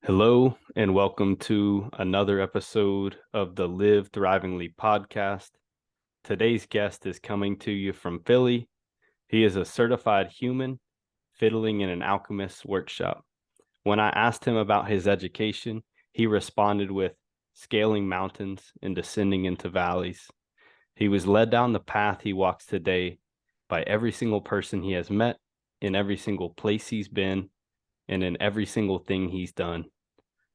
Hello, and welcome to another episode of the Live Thrivingly podcast. Today's guest is coming to you from Philly. He is a certified human fiddling in an alchemist's workshop. When I asked him about his education, he responded with scaling mountains and descending into valleys. He was led down the path he walks today by every single person he has met, in every single place he's been, and in every single thing he's done.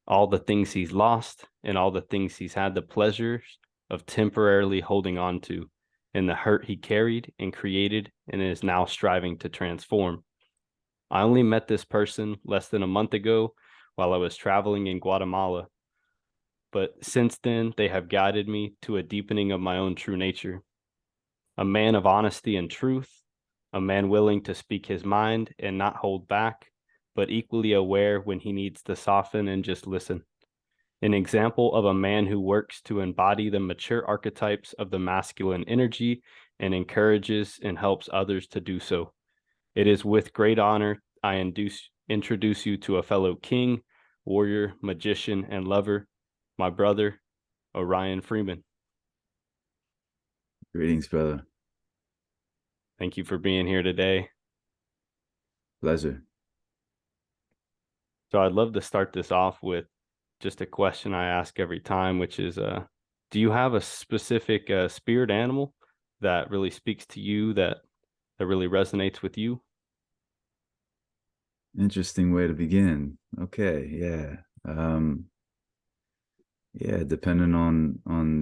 All the things he's lost and all the things he's had the pleasures of temporarily holding on to, and the hurt he carried and created and is now striving to transform. I only met this person less than a month ago while I was traveling in Guatemala, but since then they have guided me to a deepening of my own true nature. A man of honesty and truth, a man willing to speak his mind and not hold back, but equally aware when he needs to soften and just listen. An example of a man who works to embody the mature archetypes of the masculine energy and encourages and helps others to do so. It is with great honor I introduce you to a fellow king, warrior, magician, and lover, my brother, Orion Freeman. Greetings, brother. Thank you for being here today. Pleasure. So I'd love to start this off with just a question I ask every time, which is, do you have a specific spirit animal that really speaks to you, that really resonates with you? Interesting way to begin. Okay, yeah. Yeah, depending on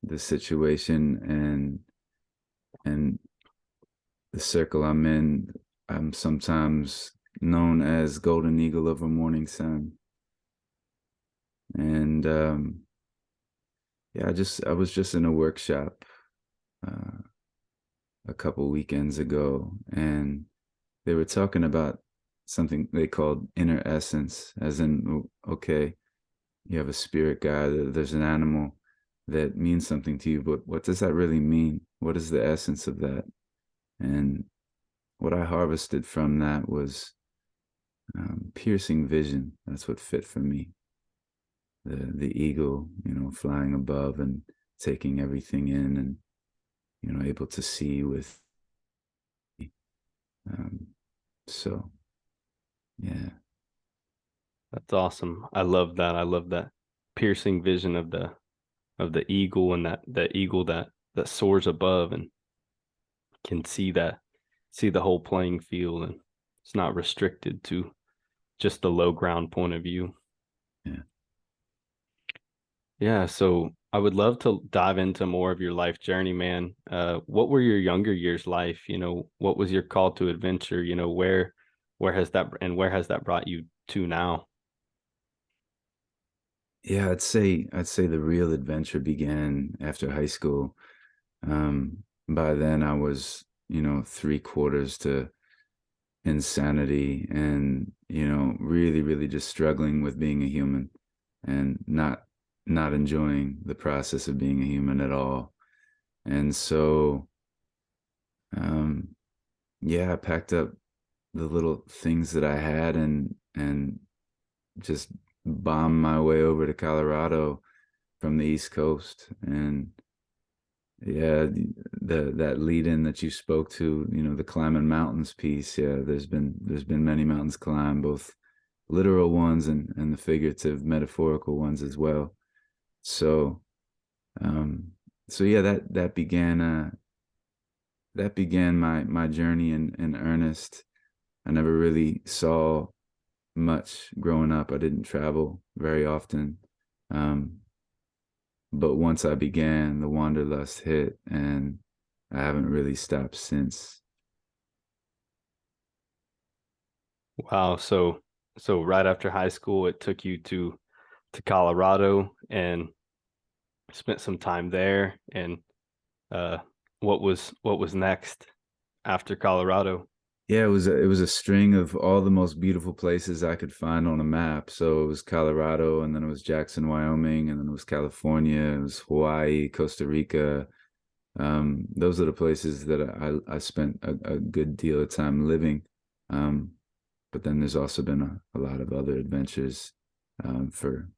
the situation and the circle I'm in, I'm sometimes known as Golden Eagle of a Morning Sun. And yeah, I was just in a workshop a couple weekends ago, and they were talking about something they called inner essence, as in, okay, you have a spirit guide, there's an animal that means something to you, but what does that really mean? What is the essence of that? And what I harvested from that was piercing vision. That's what fit for me. The eagle, flying above and taking everything in, and able to see with. So, yeah. That's awesome. I love that. I love that piercing vision of the eagle, and that eagle that soars above and can see the whole playing field, and it's not restricted to just the low ground point of view. Yeah. Yeah, so I would love to dive into more of your life journey, man. What were your younger years like? What was your call to adventure? Where has that brought you to now? Yeah, I'd say the real adventure began after high school. By then I was, three-quarters to insanity, and, really, really just struggling with being a human, and not enjoying the process of being a human at all. And so, um, yeah, I packed up the little things that I had, and just bombed my way over to Colorado from the East Coast. And yeah, that lead in that you spoke to, the climbing mountains piece. Yeah, there's been many mountains climbed, both literal ones and the figurative, metaphorical ones as well. So, um, so yeah, that began my journey in earnest. I never really saw much growing up. I didn't travel very often. Um, but once I began, the wanderlust hit, and I haven't really stopped since. Wow, so right after high school, it took you to Colorado and spent some time there. And uh, what was next after Colorado? Yeah, it was a string of all the most beautiful places I could find on a map. So it was Colorado, and then it was Jackson, Wyoming, and then it was California, it was Hawaii, Costa Rica. Those are the places that I spent a good deal of time living. Um, But then there's also been a lot of other adventures for,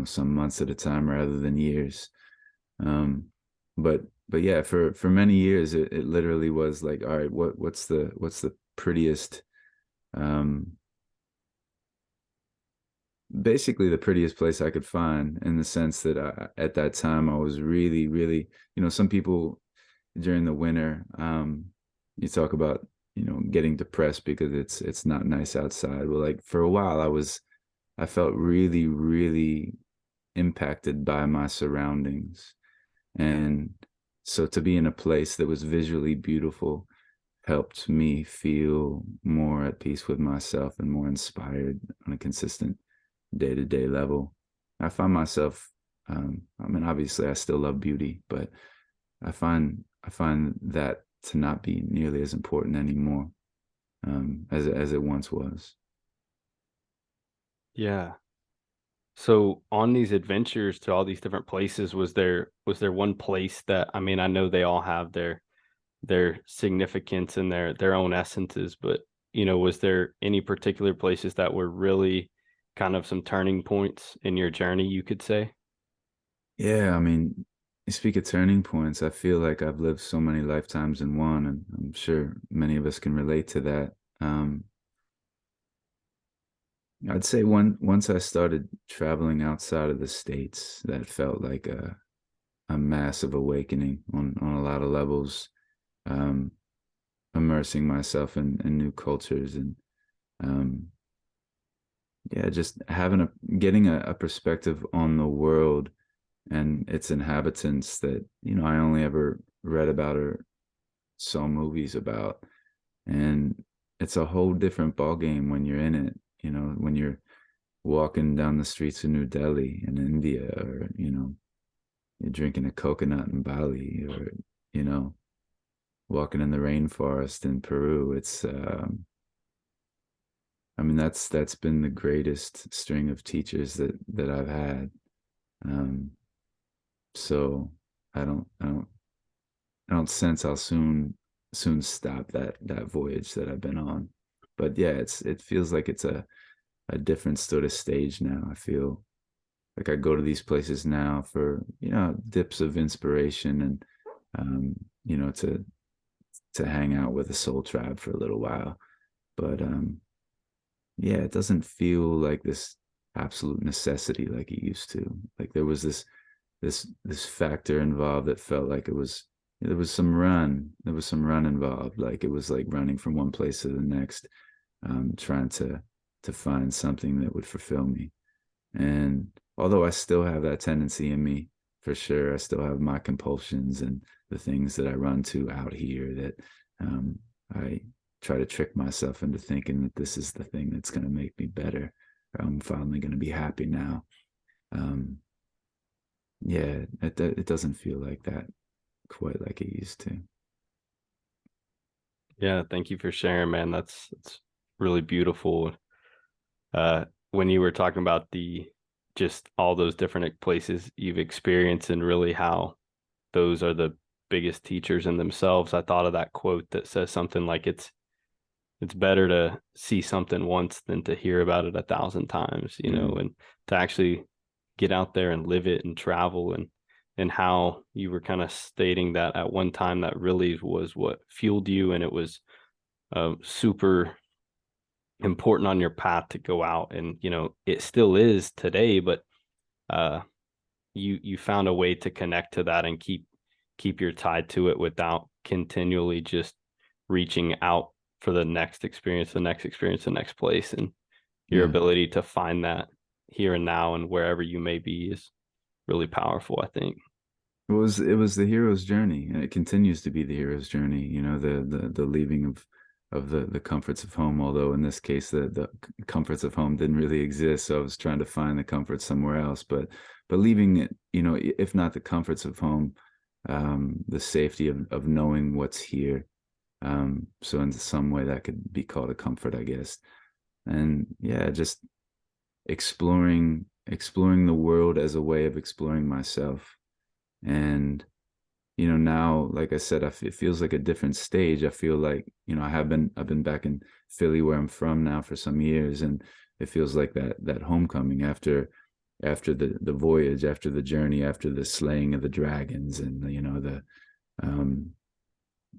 some months at a time rather than years. Um, but yeah, for many years, it literally was like, all right, what's the prettiest, um, basically the prettiest place I could find, in the sense that at that time I was really, really, some people during the winter, you talk about, getting depressed because it's not nice outside. Well, like for a while I felt really, really impacted by my surroundings. And so to be in a place that was visually beautiful helped me feel more at peace with myself and more inspired on a consistent day-to-day level. I find myself, I mean, obviously I still love beauty, but I find that to not be nearly as important anymore, as it once was. Yeah. So on these adventures to all these different places, was there one place that, I mean, I know they all have their significance and their own essences, but was there any particular places that were really kind of some turning points in your journey, you could say? Yeah, I mean, you speak of turning points. I feel like I've lived so many lifetimes in one, and I'm sure many of us can relate to that. I'd say once I started traveling outside of the States, that felt like a massive awakening on a lot of levels. Um, Immersing myself in new cultures, and um, yeah, just getting a perspective on the world and its inhabitants that, I only ever read about or saw movies about. And it's a whole different ballgame when you're in it, when you're walking down the streets of New Delhi in India, or, you're drinking a coconut in Bali, or, you know, walking in the rainforest in Peru. I mean, that's been the greatest string of teachers that I've had. Um, so I don't sense I'll soon stop that voyage that I've been on. But yeah, it feels like it's a different sort of stage now. I feel like I go to these places now for, dips of inspiration, and um, to hang out with a soul tribe for a little while. But yeah, it doesn't feel like this absolute necessity like it used to. Like there was this factor involved that felt like there was some run involved. Like it was like running from one place to the next, trying to find something that would fulfill me. And although I still have that tendency in me, for sure, I still have my compulsions and the things that I run to out here that, I try to trick myself into thinking that this is the thing that's going to make me better. I'm finally going to be happy now. Um, yeah, it doesn't feel like that quite like it used to. Yeah, thank you for sharing, man. That's really beautiful. When you were talking about the just all those different places you've experienced and really how those are the biggest teachers in themselves, I thought of that quote that says something like it's better to see something once than to hear about it 1,000 times, Mm, and to actually get out there and live it and travel, and how you were kind of stating that at one time that really was what fueled you, and it was super important on your path to go out, and it still is today, but uh you found a way to connect to that and keep your tied to it without continually just reaching out for the next experience, the next place. And your yeah. ability to find that here and now and wherever you may be is really powerful, I think. It was the hero's journey, and it continues to be the hero's journey. The leaving of the comforts of home. Although in this case, the comforts of home didn't really exist, so I was trying to find the comfort somewhere else. But leaving it, if not the comforts of home, the safety of knowing what's here. So in some way that could be called a comfort, I guess. And yeah, just exploring the world as a way of exploring myself. And now, like I said, it feels like a different stage. I feel like, I've been back in Philly where I'm from now for some years, and it feels like that homecoming after the voyage, after the journey, after the slaying of the dragons, and the um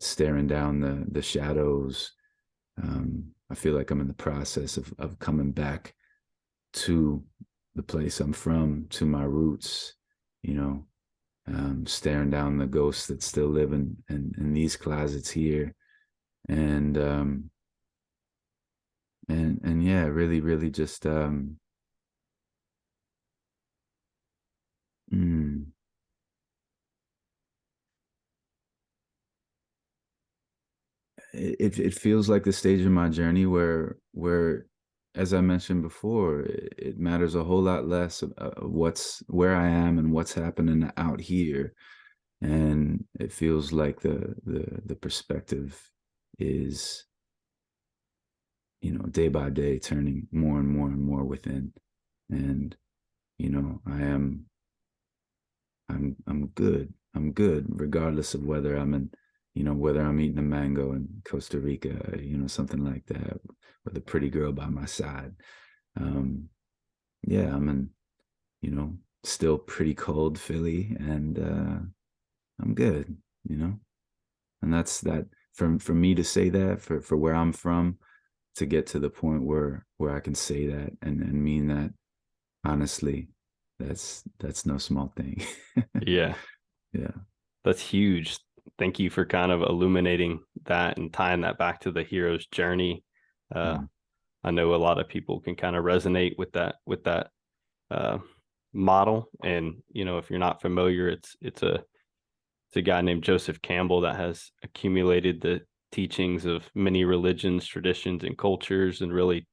staring down the shadows. I feel like I'm in the process of coming back to the place I'm from, to my roots, you know, staring down the ghosts that still live in these closets here. And and yeah, really, really just mm, it feels like the stage of my journey where, as I mentioned before, it matters a whole lot less of where I am and what's happening out here. And it feels like the perspective is, day by day turning more and more and more within. And I'm good. I'm good regardless of whether I'm in, whether I'm eating a mango in Costa Rica, something like that, with a pretty girl by my side. um yeah, I'm in, still pretty cold Philly, and I'm good, you know. And that's that, for me to say that, for where I'm from, to get to the point where I can say that and mean that honestly, that's no small thing. Yeah, Yeah. that's huge. Thank you for kind of illuminating that and tying that back to the hero's journey. Uh, Mm. I know a lot of people can kind of resonate with that uh, model. And if you're not familiar, it's a guy named Joseph Campbell that has accumulated the teachings of many religions, traditions, and cultures, and really,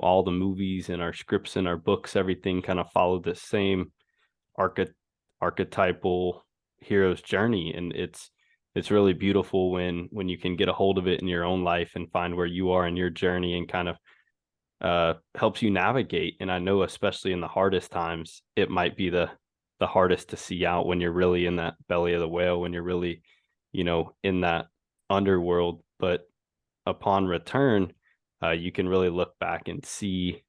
all the movies and our scripts and our books, everything kind of follow the same archety archetypal hero's journey. And it's really beautiful when you can get a hold of it in your own life and find where you are in your journey, and kind of helps you navigate. And I know, especially in the hardest times, it might be the hardest to see out when you're really in that belly of the whale, when you're really, in that underworld. But upon return, you can really look back and see,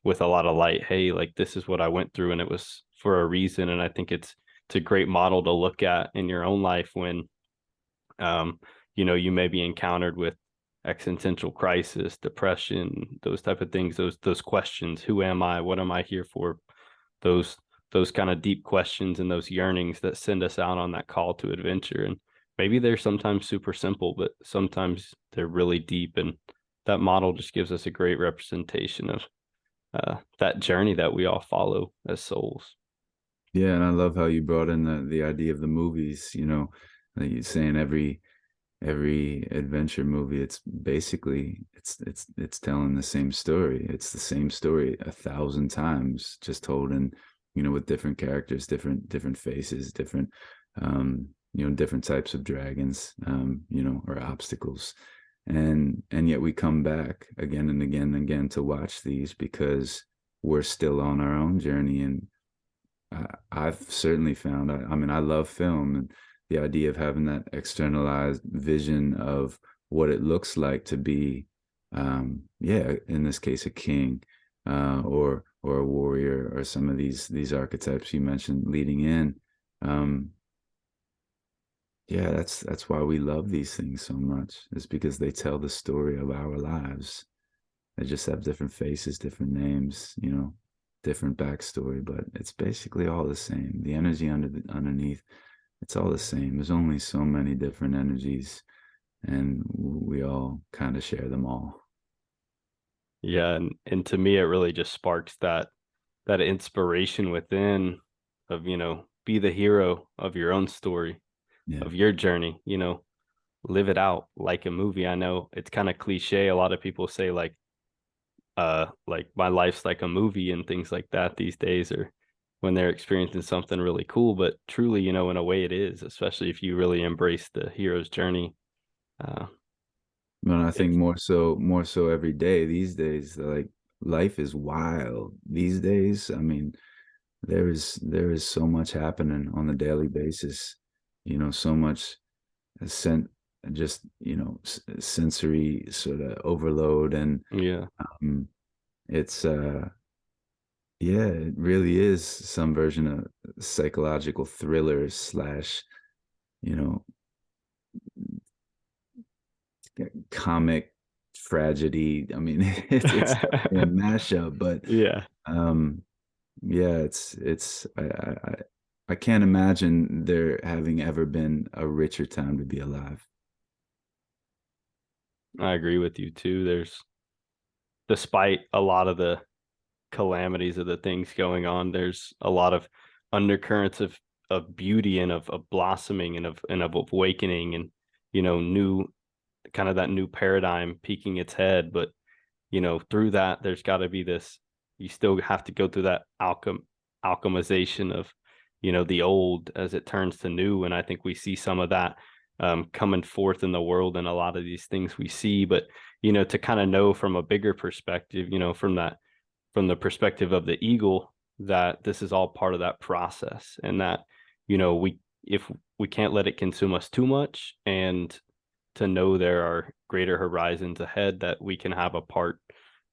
with a lot of light, hey, like this is what I went through, and it was for a reason. And I think it's a great model to look at in your own life when, um, you may be encountered with existential crisis, depression, those type of things, those questions: who am I, what am I here for? those those kind of deep questions and those yearnings that send us out on that call to adventure. And maybe they're sometimes super simple, but sometimes they're really deep. And that model just gives us a great representation of that journey that we all follow as souls. Yeah, and I love how you brought in the idea of the movies, like you're saying every adventure movie, it's basically it's telling the same story. It's the same story 1,000 times, just told in, with different characters, different faces, different types of dragons, or obstacles. And yet we come back again and again and again to watch these because we're still on our own journey. And I've certainly found, I mean, I love film, and the idea of having that externalized vision of what it looks like to be, yeah, in this case, a king, or a warrior, or some of these archetypes you mentioned leading in. Um, yeah, that's why we love these things so much. Is because they tell the story of our lives. They just have different faces, different names, different backstory, but it's basically all the same. The energy underneath, it's all the same. There's only so many different energies, and we all kind of share them all. Yeah, and to me, it really just sparks that inspiration within of, be the hero of your own story, Yeah. of your journey, live it out like a movie. I know it's kind of cliche. A lot of people say like my life's like a movie and things like that these days, or when they're experiencing something really cool. But truly, in a way it is, especially if you really embrace the hero's journey. Uh But I think it's more so every day these days, like life is wild these days. I mean, there is so much happening on a daily basis, so much sen- just sensory sort of overload, and Yeah. um, it's yeah, it really is some version of psychological thriller slash, you know, comic tragedy. I mean, it's definitely a mashup, but Yeah, um, yeah, I can't imagine there having ever been a richer time to be alive. I agree with you too. There's, despite a lot of the calamities of the things going on, there's a lot of undercurrents of beauty and of blossoming and of awakening, and new, kind of that new paradigm peeking its head. But through that, there's got to be this, you still have to go through that alchemization of the old as it turns to new. And I think we see some of that coming forth in the world and a lot of these things we see. But to kind of know from a bigger perspective, from the perspective of the eagle, that this is all part of that process, and that we, if we can't let it consume us too much, and to know there are greater horizons ahead that we can have a part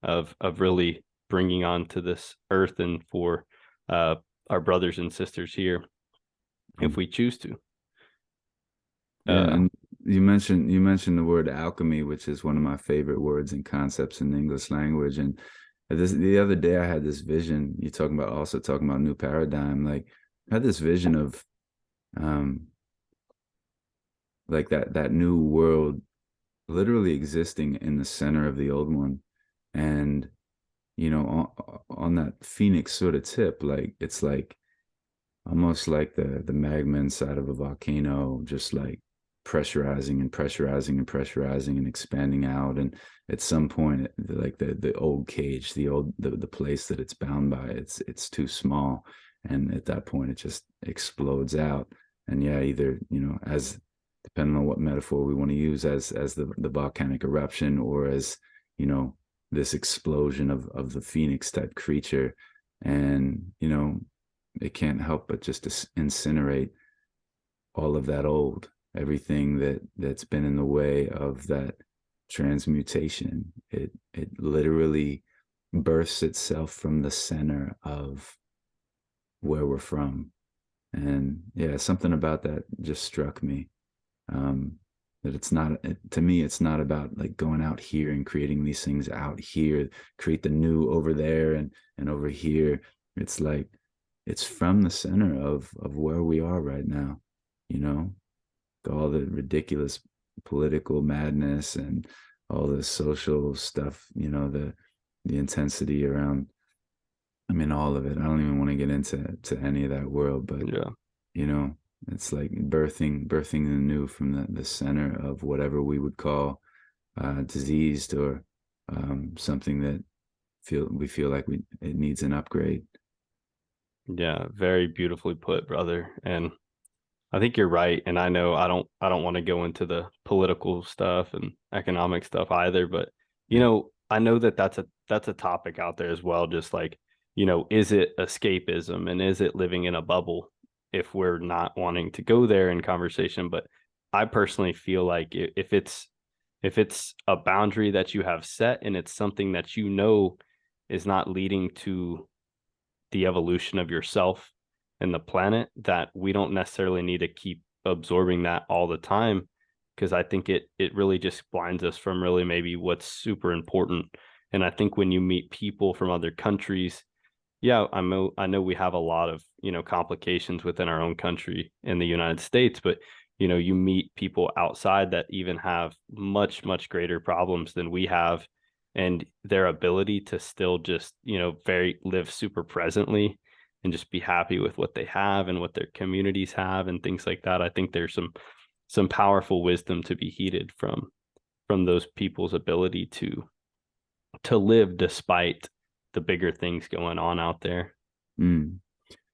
of really bringing onto this earth, and for uh, our brothers and sisters here, if Mm. we choose to. Yeah, uh and you mentioned the word alchemy, which is one of my favorite words and concepts in the English language. And the other day I had this vision. You talking about new paradigm. Like, I had this vision of um like that new world literally existing in the center of the old one. And on that phoenix sort of tip, like it's like almost like the magma inside of a volcano, just like pressurizing and pressurizing and pressurizing and expanding out. And at some point, like the old cage, the place that it's bound by, it's too small, and at that point it just explodes out. And yeah, either as, depending on what metaphor we want to use, as the volcanic eruption, or as you know this explosion of the phoenix type creature. And it can't help but just to incinerate all of that old, everything that's been in the way of that transmutation. It literally births itself from the center of where we're from. And yeah, something about that just struck me. um that it's not, to me, it's not about like going out here and creating these things out here, create the new over there and over here. It's like it's from the center of where we are right now. you know all the ridiculous political madness and all the social stuff, the intensity around, I mean, all of it. I don't even want to get into any of that world, but yeah. you know, it's like birthing the new from the center of whatever we would call diseased, or something that we feel like it needs an upgrade. Yeah, very beautifully put, brother. And I think you're right. And I know I don't want to go into the political stuff and economic stuff either, but Yeah. I know that that's a topic out there as well. Just like, is it escapism, and is it living in a bubble if we're not wanting to go there in conversation? But I personally feel like if it's a boundary that you have set, and it's something that is not leading to the evolution of yourself and the planet, that we don't necessarily need to keep absorbing that all the time, because I think it really just blinds us from really maybe what's super important. And I think when you meet people from other countries, yeah, I know we have a lot of, complications within our own country in the United States, but you meet people outside that even have much, much greater problems than we have, and their ability to still just, very live super presently and just be happy with what they have and what their communities have and things like that. I think there's some powerful wisdom to be heeded from those people's ability to live despite the bigger things going on out there. Mm.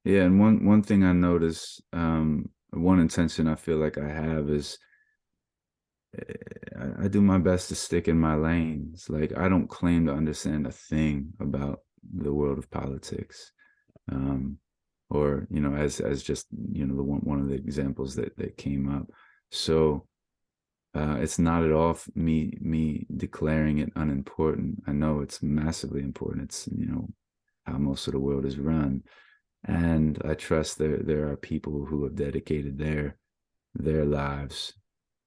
Yeah, and one thing I notice, one intention I feel like I have is, I do my best to stick in my lanes. Like, I don't claim to understand a thing about the world of politics. Um, or, as just, the one of the examples that came up. So it's not at all me declaring it unimportant. I know it's massively important. It's, how most of the world is run. And I trust there are people who have dedicated their lives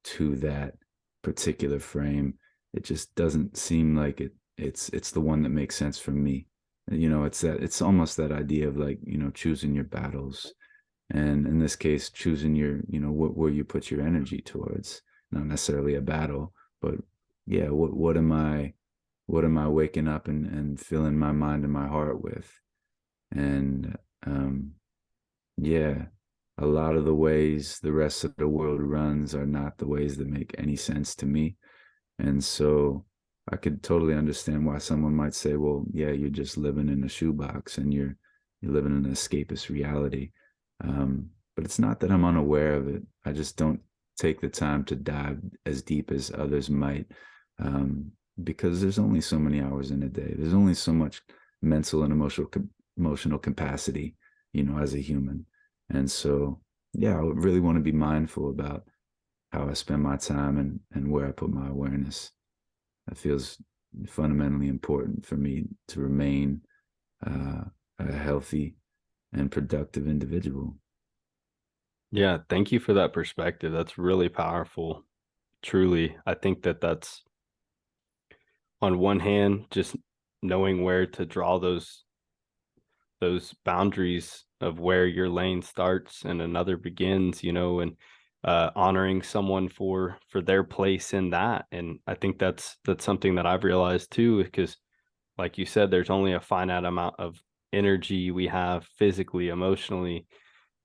to that particular frame. It just doesn't seem like it's the one that makes sense for me. It's almost that idea of, like, choosing your battles. And in this case, choosing your, where you put your energy towards, not necessarily a battle, but yeah, what am I waking up and filling my mind and my heart with? And yeah, a lot of the ways the rest of the world runs are not the ways that make any sense to me. And so I could totally understand why someone might say, well, yeah, you're just living in a shoebox and you're living in an escapist reality. But it's not that I'm unaware of it. I just don't take the time to dive as deep as others might, because there's only so many hours in a day. There's only so much mental and emotional capacity, as a human. And so, yeah, I would really want to be mindful about how I spend my time and where I put my awareness. That feels fundamentally important for me to remain a healthy and productive individual. Yeah, thank you for that perspective. That's really powerful. Truly, I think that that's, on one hand, just knowing where to draw those boundaries of where your lane starts and another begins, and honoring someone for their place in that. And I think that's something that I've realized too, because like you said, there's only a finite amount of energy we have physically, emotionally,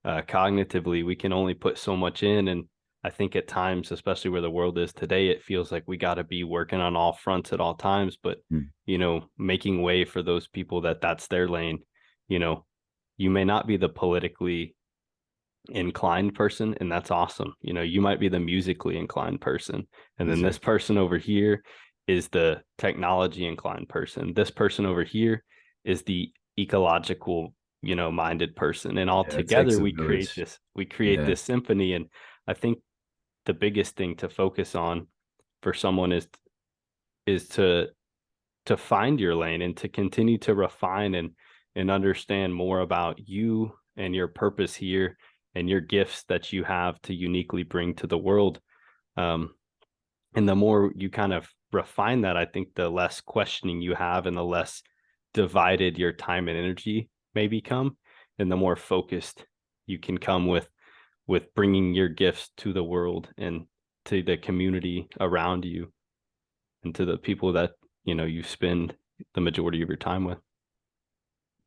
cognitively. We can only put so much in. And I think at times, especially where the world is today, it feels like we got to be working on all fronts at all times. But, Mm. making way for those people that's their lane. you know you may not be the politically inclined person, and that's awesome. You might be the musically inclined person, and then That's this right. person over here is the technology inclined person. This person over here is the ecological, minded person, and all Yeah, it takes together a we village. create Yeah. this symphony. And I think the biggest thing to focus on for someone is to find your lane and to continue to refine and understand more about you and your purpose here and your gifts that you have to uniquely bring to the world. Um, and the more you kind of refine that, I think the less questioning you have and the less divided your time and energy may become, and the more focused you can come with bringing your gifts to the world and to the community around you and to the people that you spend the majority of your time with.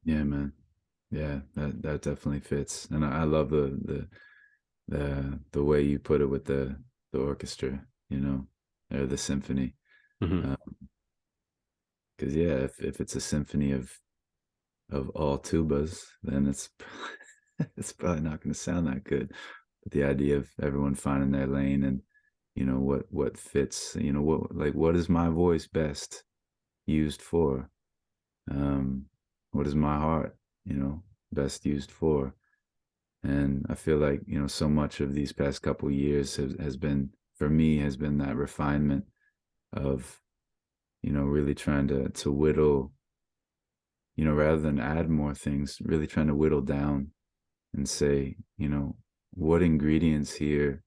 Yeah, man. Yeah, that definitely fits. And I love the way you put it with the orchestra, or the symphony. Mm-hmm. Because yeah, if it's a symphony of all tubas, then it's it's probably not going to sound that good. But the idea of everyone finding their lane and, what fits, what is my voice best used for? What is my heart, best used for? And I feel like, so much of these past couple years has been, for me, has been that refinement of, really trying to whittle, rather than add more things, really trying to whittle down and say, what ingredients here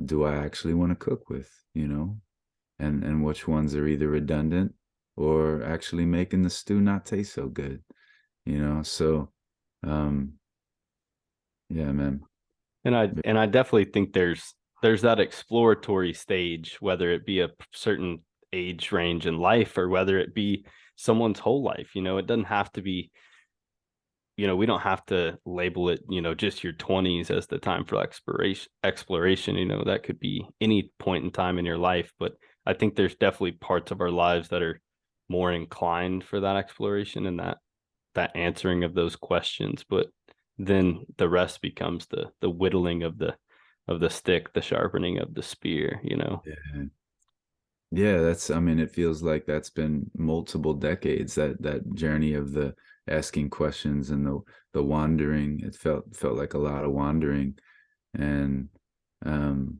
do I actually want to cook with, and which ones are either redundant or actually making the stew not taste so good, So, um, yeah, man. And I definitely think there's that exploratory stage, whether it be a certain age range in life or whether it be someone's whole life. It doesn't have to be, we don't have to label it, just your 20s as the time for exploration. That could be any point in time in your life. But I think there's definitely parts of our lives that are more inclined for that exploration and that answering of those questions. But then the rest becomes the whittling of the stick, the sharpening of the spear. Yeah. Yeah, I mean, it feels like that's been multiple decades, that journey of the asking questions and the wandering. It felt like a lot of wandering, and um,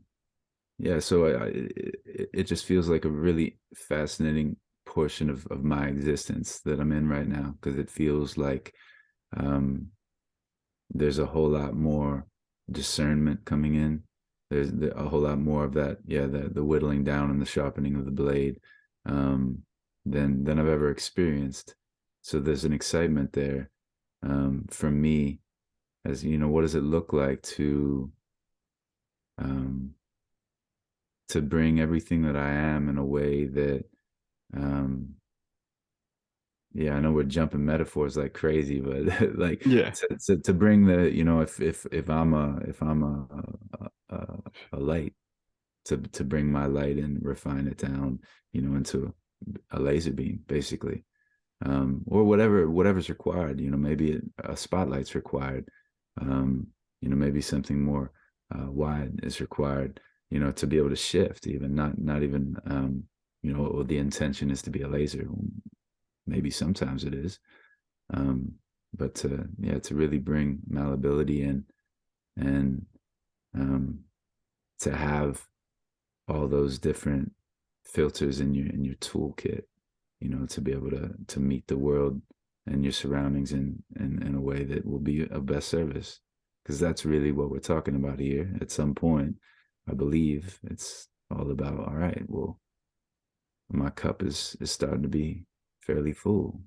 yeah. So it just feels like a really fascinating portion of my existence that I'm in right now, because it feels like um, there's a whole lot more discernment coming in. There's a whole lot more of that, yeah, the whittling down and the sharpening of the blade, um, than I've ever experienced. So there's an excitement there, for me, as you know, what does it look like um, to bring everything that I am in a way that, um, yeah, I know we're jumping metaphors like crazy, but like Yeah. to bring the, you know, if I'm a light, to bring my light and refine it down, you know, into a laser beam, basically, or whatever's required. You know, maybe a spotlight's required. Um, you know, maybe something more wide is required. You know, to be able to shift, even not even, you know, or the intention is to be a laser. Maybe sometimes it is, um, but yeah, to really bring malleability in, and um, to have all those different filters in your toolkit, you know, to be able to meet the world and your surroundings in a way that will be of best service. Because that's really what we're talking about here. At some point, I believe it's all about, all right, well, my cup is starting to be fairly full.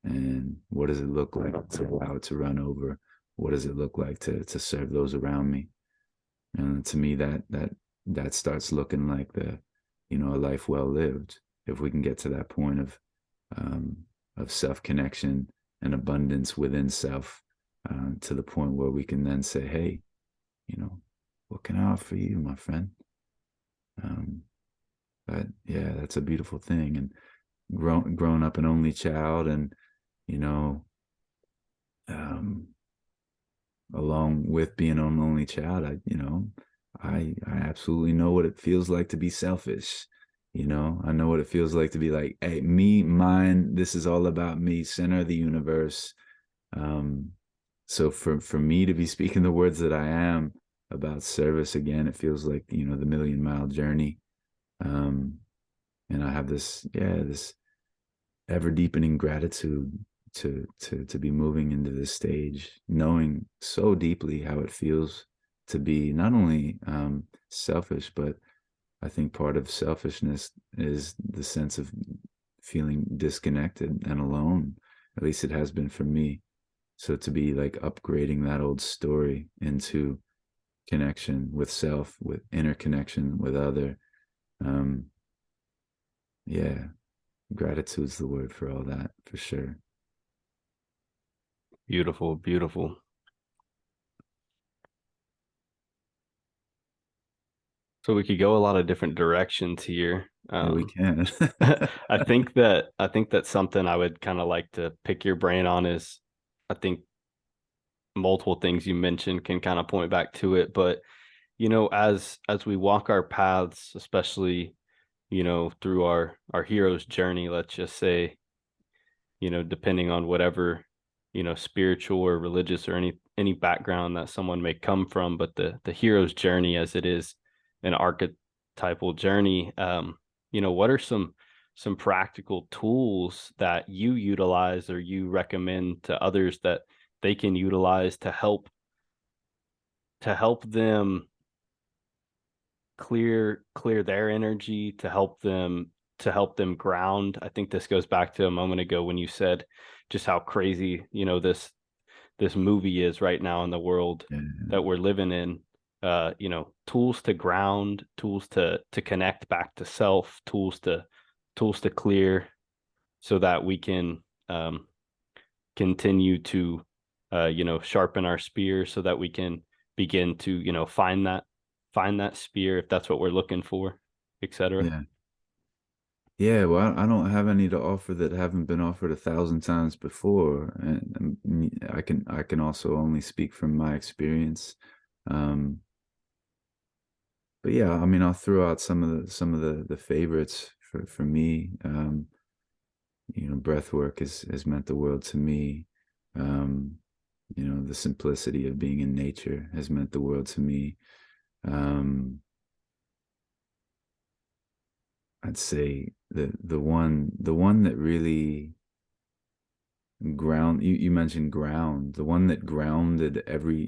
And what does it look like to allow it to run over? What does it look like to serve those around me? And to me, that starts looking like the, you know, a life well lived. If we can get to that point of self connection and abundance within self, to the point where we can then say, hey, you know, what can I offer you, my friend? Um, but yeah, that's a beautiful thing. And growing up an only child, and you know, um, along with being an only child, I absolutely know what it feels like to be selfish. You know, I know what it feels like to be like, hey, me, mine, this is all about me, center of the universe. Um, so for me to be speaking the words that I am about service again, it feels like, you know, the million-mile journey. Um, and I have this ever deepening gratitude to be moving into this stage, knowing so deeply how it feels to be not only selfish, but I think part of selfishness is the sense of feeling disconnected and alone. At least it has been for me. So to be like upgrading that old story into connection with self, with interconnection with other, um, yeah, gratitude's the word for all that, for sure. Beautiful, beautiful. So we could go a lot of different directions here. Yeah, we can. I think that something I would kind of like to pick your brain on is, I think multiple things you mentioned can kind of point back to it, but as we walk our paths, especially, through our hero's journey, let's just say, depending on whatever, spiritual or religious or any background that someone may come from, but the hero's journey, as it is an archetypal journey, what are some practical tools that you utilize or you recommend to others that they can utilize to help them clear their energy, to help them ground. I think this goes back to a moment ago when you said just how crazy, this movie is right now in the world Yeah, that we're living in. Tools to ground, tools to connect back to self, tools to clear, so that we can continue to sharpen our spear, so that we can begin to find that spear, if that's what we're looking for, etc. yeah, yeah. Well, I don't have any to offer that haven't been offered 1,000 times before, and I can also only speak from my experience. Um, but yeah, I mean, I'll throw out some of the favorites for me. You know, breath work has meant the world to me. Um, The simplicity of being in nature has meant the world to me. Um, I'd say the one that really you mentioned ground, the one that grounded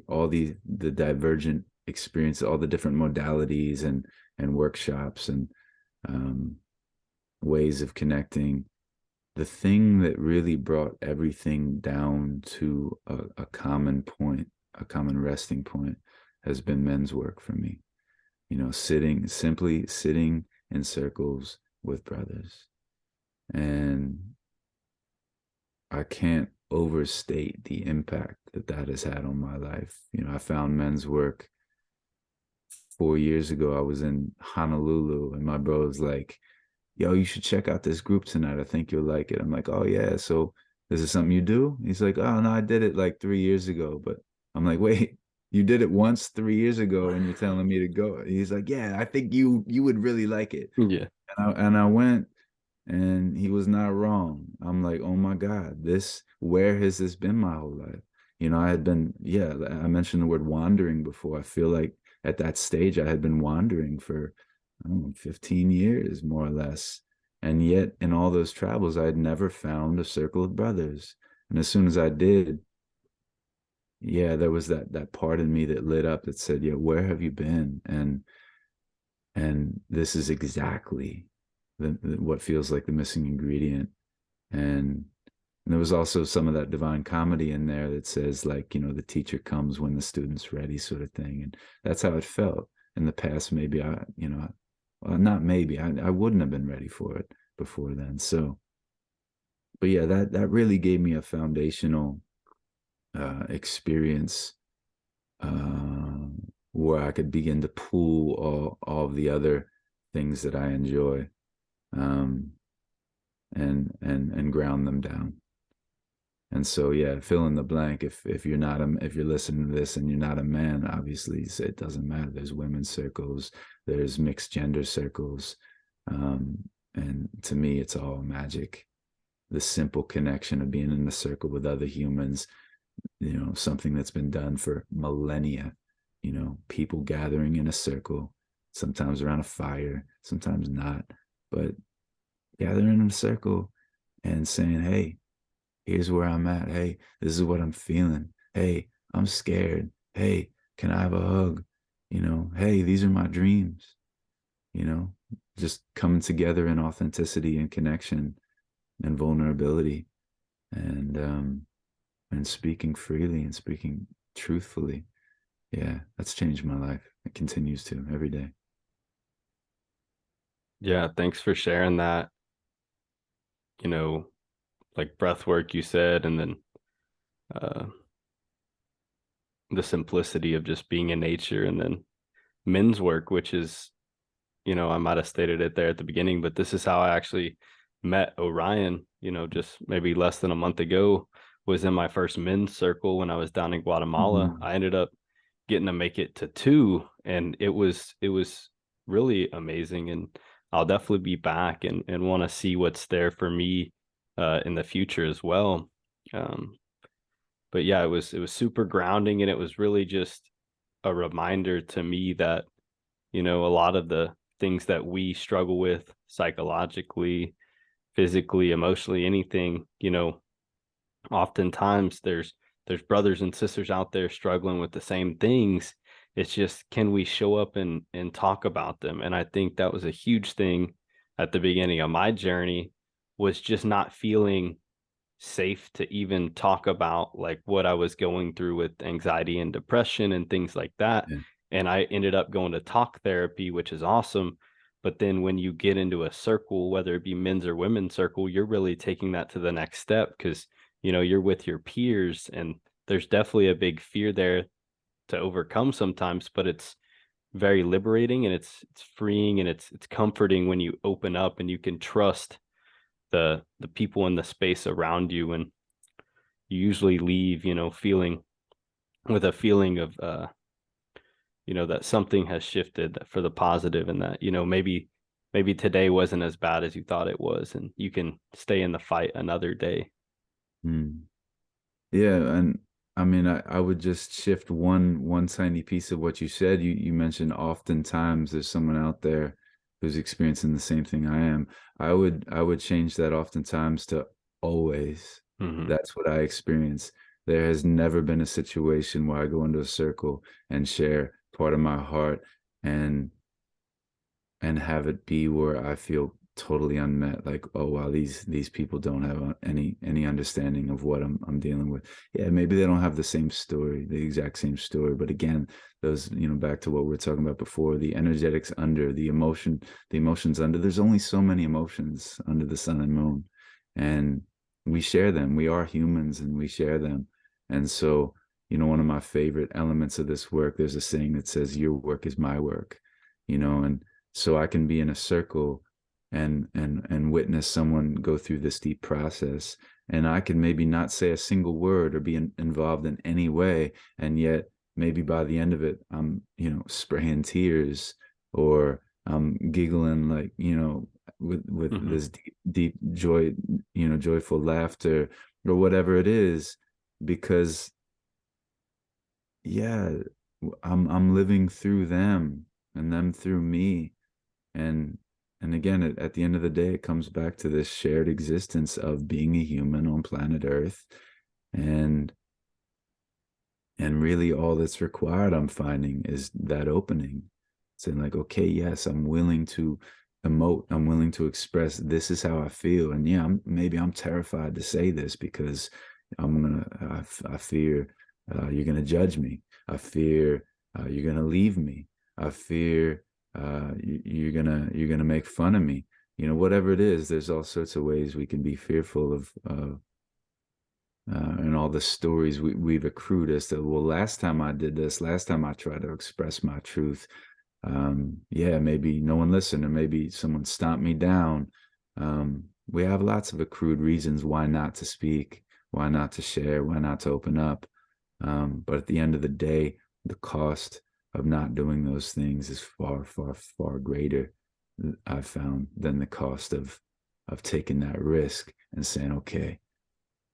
all the divergent experience, all the different modalities and workshops and um, ways of connecting. The thing that really brought everything down to a common point, a common resting point, has been men's work for me. Simply sitting in circles with brothers. And I can't overstate the impact that that has had on my life. I found men's work 4 years ago. I was in Honolulu, and my bro was like, yo, you should check out this group tonight. I think you'll like it. I'm like, oh, yeah. So this is something you do? He's like, oh, no, I did it like 3 years ago. But I'm like, wait, you did it once 3 years ago and you're telling me to go? He's like, yeah, I think you would really like it. Yeah. And I went, and he was not wrong. I'm like, oh my God, where has this been my whole life? I had been, yeah, I mentioned the word wandering before. I feel like at that stage I had been wandering for, I don't know, 15 years, more or less. And yet in all those travels, I had never found a circle of brothers. And as soon as I did, yeah, there was that part in me that lit up that said, yeah, where have you been? And this is exactly what feels like the missing ingredient. And there was also some of that divine comedy in there that says, like, the teacher comes when the student's ready, sort of thing. And that's how it felt in the past. Maybe well, not maybe, I wouldn't have been ready for it before then. So, but yeah, that really gave me a foundational experience, uh, where I could begin to pool all of the other things that I enjoy, um, and ground them down. And so, yeah, fill in the blank. If you're listening to this and you're not a man, obviously it doesn't matter. There's women's circles, there's mixed gender circles, and to me, it's all magic. The simple connection of being in a circle with other humans, something that's been done for millennia. People gathering in a circle, sometimes around a fire, sometimes not, but gathering in a circle and saying, hey, here's where I'm at. Hey, this is what I'm feeling. Hey, I'm scared. Hey, can I have a hug? Hey, these are my dreams. You know, just coming together in authenticity and connection and vulnerability, and speaking freely and speaking truthfully. Yeah, that's changed my life. It continues to every day. Yeah. Thanks for sharing that, you know, like breath work you said, and then uh the simplicity of just being in nature, and then men's work, which is, I might have stated it there at the beginning, but this is how I actually met Orion, just maybe less than a month ago. Was in my first men's circle when I was down in Guatemala. Mm-hmm. I ended up getting to make it to two, and it was really amazing. And I'll definitely be back and want to see what's there for me in the future as well. Um, but yeah, it was super grounding, and it was really just a reminder to me that, a lot of the things that we struggle with psychologically, physically, emotionally, anything, oftentimes there's brothers and sisters out there struggling with the same things. It's just, can we show up and talk about them? And I think that was a huge thing at the beginning of my journey, was just not feeling safe to even talk about like what I was going through with anxiety and depression and things like that. Yeah. And I ended up going to talk therapy, which is awesome. But then when you get into a circle, whether it be men's or women's circle, you're really taking that to the next step, because, you're with your peers, and there's definitely a big fear there to overcome sometimes, but it's very liberating, and it's freeing, and it's comforting when you open up and you can trust the people in the space around you. And you usually leave, feeling with a feeling of that something has shifted for the positive, and that, maybe today wasn't as bad as you thought it was, and you can stay in the fight another day. Mm. Yeah, and I mean, I would just shift one tiny piece of what you said. You mentioned oftentimes there's someone out there who's experiencing the same thing I am. I would change that oftentimes to always. Hmm. That's what I experience. There has never been a situation where I go into a circle and share part of my heart and have it be where I feel totally unmet. Like, oh wow, these people don't have any understanding of what I'm dealing with. Yeah, maybe they don't have the same story, the exact same story. But again, those, back to what we were talking about before, the energetics under, the emotions under. There's only so many emotions under the sun and moon, and we share them. We are humans, and we share them. And so, one of my favorite elements of this work, there's a saying that says, "Your work is my work," and so I can be in a circle and witness someone go through this deep process, and I can maybe not say a single word or be involved in any way, and yet maybe by the end of it I'm spraying tears, or I'm giggling, like, with Hmm. this deep joy, joyful laughter, or whatever it is, because yeah, I'm living through them and them through me. And and again, at the end of the day, it comes back to this shared existence of being a human on planet Earth. And and really all that's required, I'm finding, is that opening, saying like, okay, yes, I'm willing to emote, I'm willing to express, this is how I feel. And yeah, maybe I'm terrified to say this because I fear you're gonna judge me. I fear you're gonna leave me. I fear you're gonna make fun of me. Whatever it is, there's all sorts of ways we can be fearful of, and all the stories we've accrued as to, well, last time I did this, last time I tried to express my truth, yeah, maybe no one listened, or maybe someone stomped me down. We have lots of accrued reasons why not to speak, why not to share, why not to open up. But at the end of the day, the cost of not doing those things is far, far, far greater, I've found, than the cost of taking that risk and saying, okay,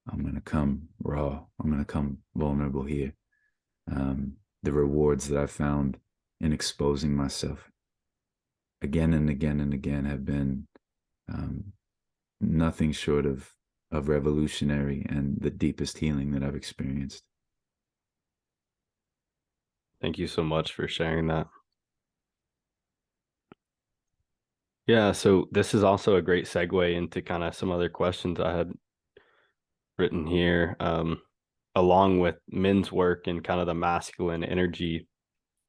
I'm going to come raw. I'm going to come vulnerable here. The rewards that I found in exposing myself again and again and again have been, um, nothing short of revolutionary, and the deepest healing that I've experienced. Thank you so much for sharing that. Yeah, so this is also a great segue into kind of some other questions I had written here, along with men's work and kind of the masculine energy,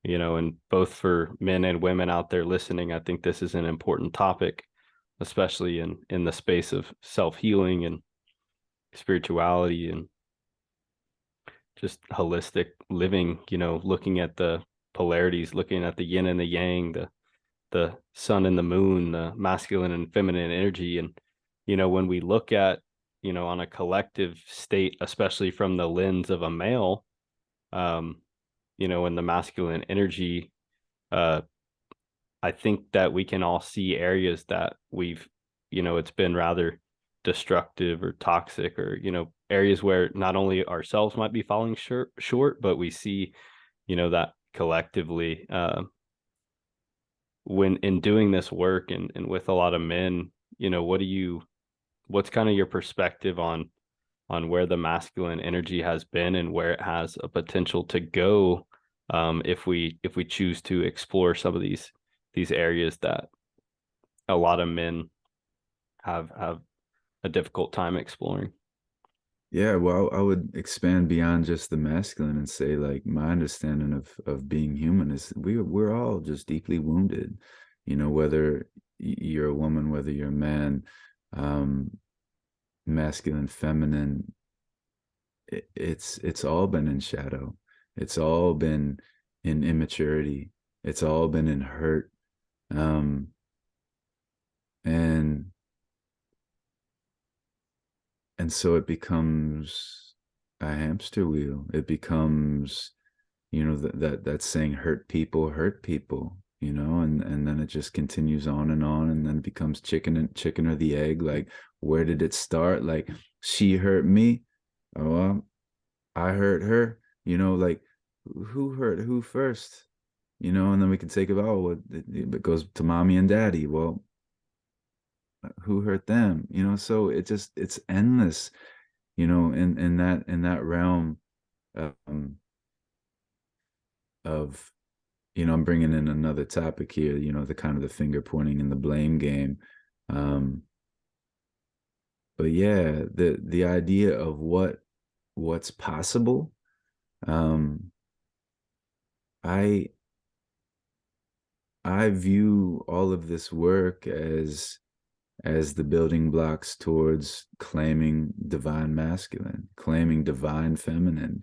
and both for men and women out there listening, I think this is an important topic, especially in the space of self-healing and spirituality and just holistic living, looking at the polarities, looking at the yin and the yang, the sun and the moon, the masculine and feminine energy. And, when we look at, on a collective state, especially from the lens of a male, um, in the masculine energy, uh, I think that we can all see areas that we've, it's been rather destructive or toxic, or, areas where not only ourselves might be falling short, but we see, that collectively, when in doing this work and with a lot of men, what's kind of your perspective on where the masculine energy has been and where it has a potential to go, if we choose to explore some of these areas that a lot of men have a difficult time exploring. Yeah, well, I would expand beyond just the masculine and say, like, my understanding of being human is we're all just deeply wounded. Whether you're a woman, whether you're a man, um, masculine, feminine, it's all been in shadow. It's all been in immaturity. It's all been in hurt. Um, and and so it becomes a hamster wheel. It becomes, that saying, hurt people, and then it just continues on, and then it becomes chicken or the egg. Like, where did it start? Like, she hurt me. Oh, well, I hurt her, like who hurt who first, and then we can take about it goes to mommy and daddy. Well, who hurt them? So it's endless, in that realm, um, of, I'm bringing in another topic here, the kind of the finger pointing and the blame game. Um, but yeah, the idea of what's possible. Um, I I view all of this work as the building blocks towards claiming divine masculine, claiming divine feminine,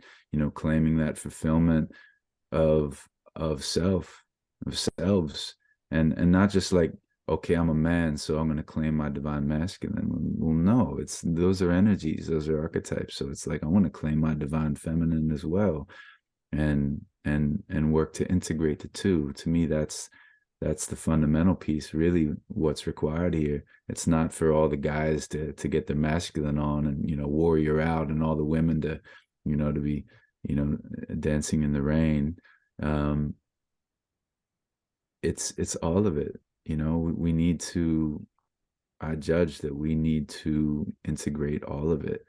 claiming that fulfillment of self, of selves, and not just like, okay, I'm a man, so I'm going to claim my divine masculine. Well, no, it's those are energies, those are archetypes. So it's like I want to claim my divine feminine as well, and work to integrate the two. To me, that's the fundamental piece. Really, what's required here. It's not for all the guys to get their masculine on and warrior out, and all the women to be dancing in the rain. Um, it's all of it. We need to. I judge that we need to integrate all of it.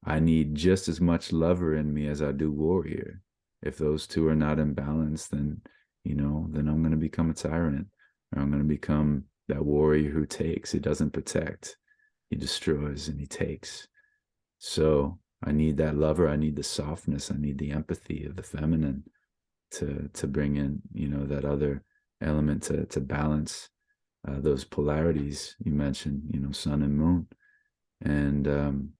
I need just as much lover in me as I do warrior. If those two are not in balance, then I'm going to become a tyrant, or I'm going to become that warrior who takes. He doesn't protect. He destroys and he takes. So I need that lover. I need the softness. I need the empathy of the feminine to bring in, that other element to balance those polarities you mentioned, sun and moon. And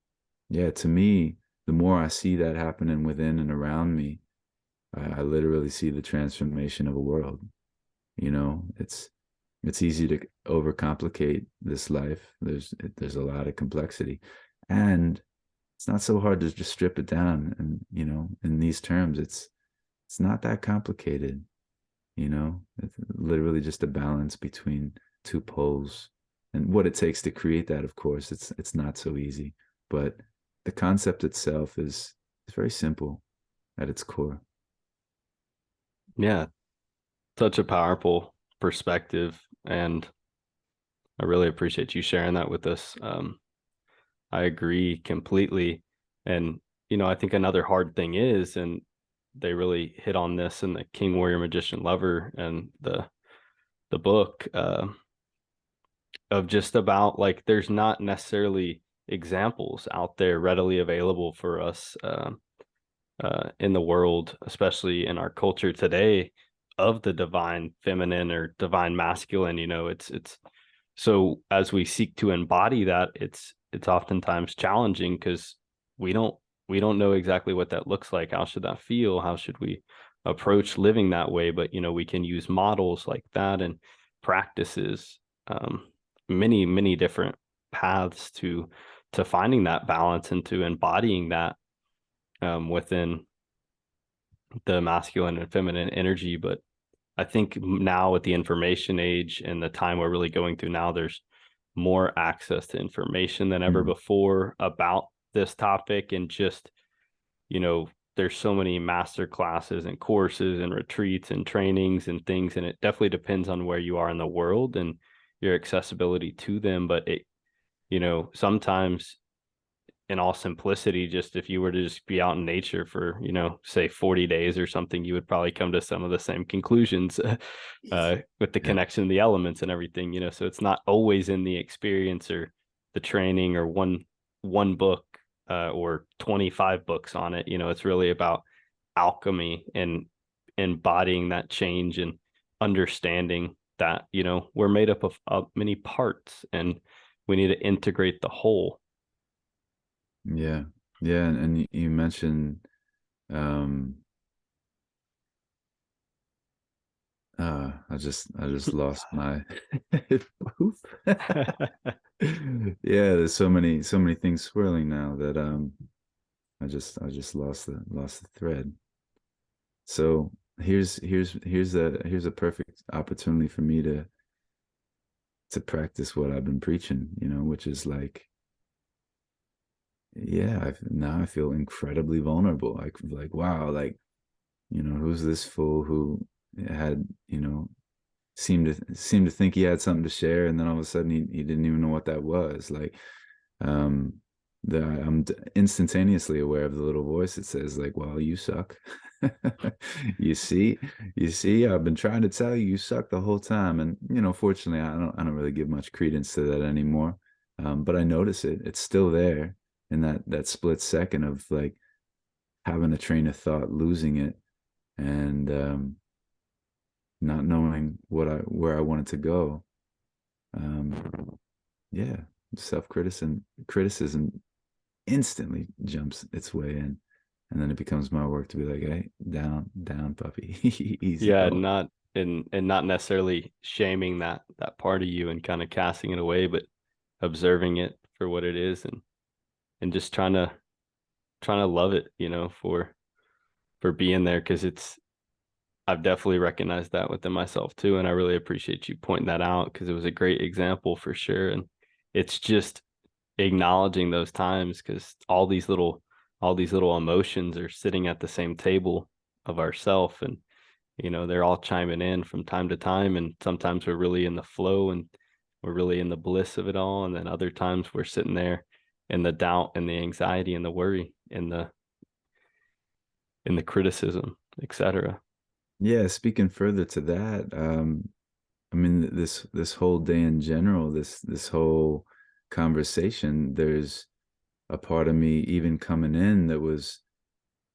yeah, to me, the more I see that happening within and around me, I literally see the transformation of a world. It's easy to overcomplicate this life. There's a lot of complexity, and it's not so hard to just strip it down. And in these terms, it's not that complicated. It's literally just a balance between two poles, and what it takes to create that. Of course, it's not so easy, but the concept itself is very simple at its core. Yeah, such a powerful perspective, and I really appreciate you sharing that with us. I agree completely. And, I think another hard thing is, and they really hit on this in the King Warrior Magician Lover and the book, of just about like there's not necessarily examples out there readily available for us, in the world, especially in our culture today, of the divine feminine or divine masculine. It's so as we seek to embody that, it's oftentimes challenging because we don't we don't know exactly what that looks like. How should that feel? How should we approach living that way? But we can use models like that and practices, many different paths to finding that balance and to embodying that, within the masculine and feminine energy. But I think now with the information age and the time we're really going through now, there's more access to information than ever Mhm. before about this topic. And just, there's so many master classes and courses and retreats and trainings and things. And it definitely depends on where you are in the world and your accessibility to them. But sometimes in all simplicity, just if you were to just be out in nature for, say 40 days or something, you would probably come to some of the same conclusions, with the Yeah. connection of the elements and everything. So it's not always in the experience or the training or one book, or 25 books on it. It's really about alchemy and embodying that change and understanding that, we're made up of many parts and we need to integrate the whole. Yeah. Yeah. And you mentioned, um, I just lost my poof. Yeah, there's so many things swirling now that I just lost the thread. So here's a perfect opportunity for me to practice what I've been preaching, which is like yeah, now I feel incredibly vulnerable. Like, wow, like, who's this fool who had, seemed to think he had something to share, and then all of a sudden he didn't even know what that was. Like, um, I'm instantaneously aware of the little voice that says, like, well, you suck. You see, I've been trying to tell you, you suck the whole time. And, fortunately, I don't really give much credence to that anymore. But I notice it. It's still there in that split second of like having a train of thought, losing it, and not knowing where I wanted to go. Um, yeah, criticism instantly jumps its way in, and then it becomes my work to be like, hey, down, puppy, easy Yeah, going. not not necessarily shaming that part of you and kind of casting it away, but observing it for what it is, and just trying to love it, for being there, because I've definitely recognized that within myself too, and I really appreciate you pointing that out because it was a great example for sure. And it's just acknowledging those times, because all these little emotions are sitting at the same table of ourself, and they're all chiming in from time to time, and sometimes we're really in the flow and we're really in the bliss of it all, and then other times we're sitting there in the doubt and the anxiety and the worry and the criticism, etc. Yeah, speaking further to that, I mean, this whole day in general, this whole conversation, there's a part of me even coming in that was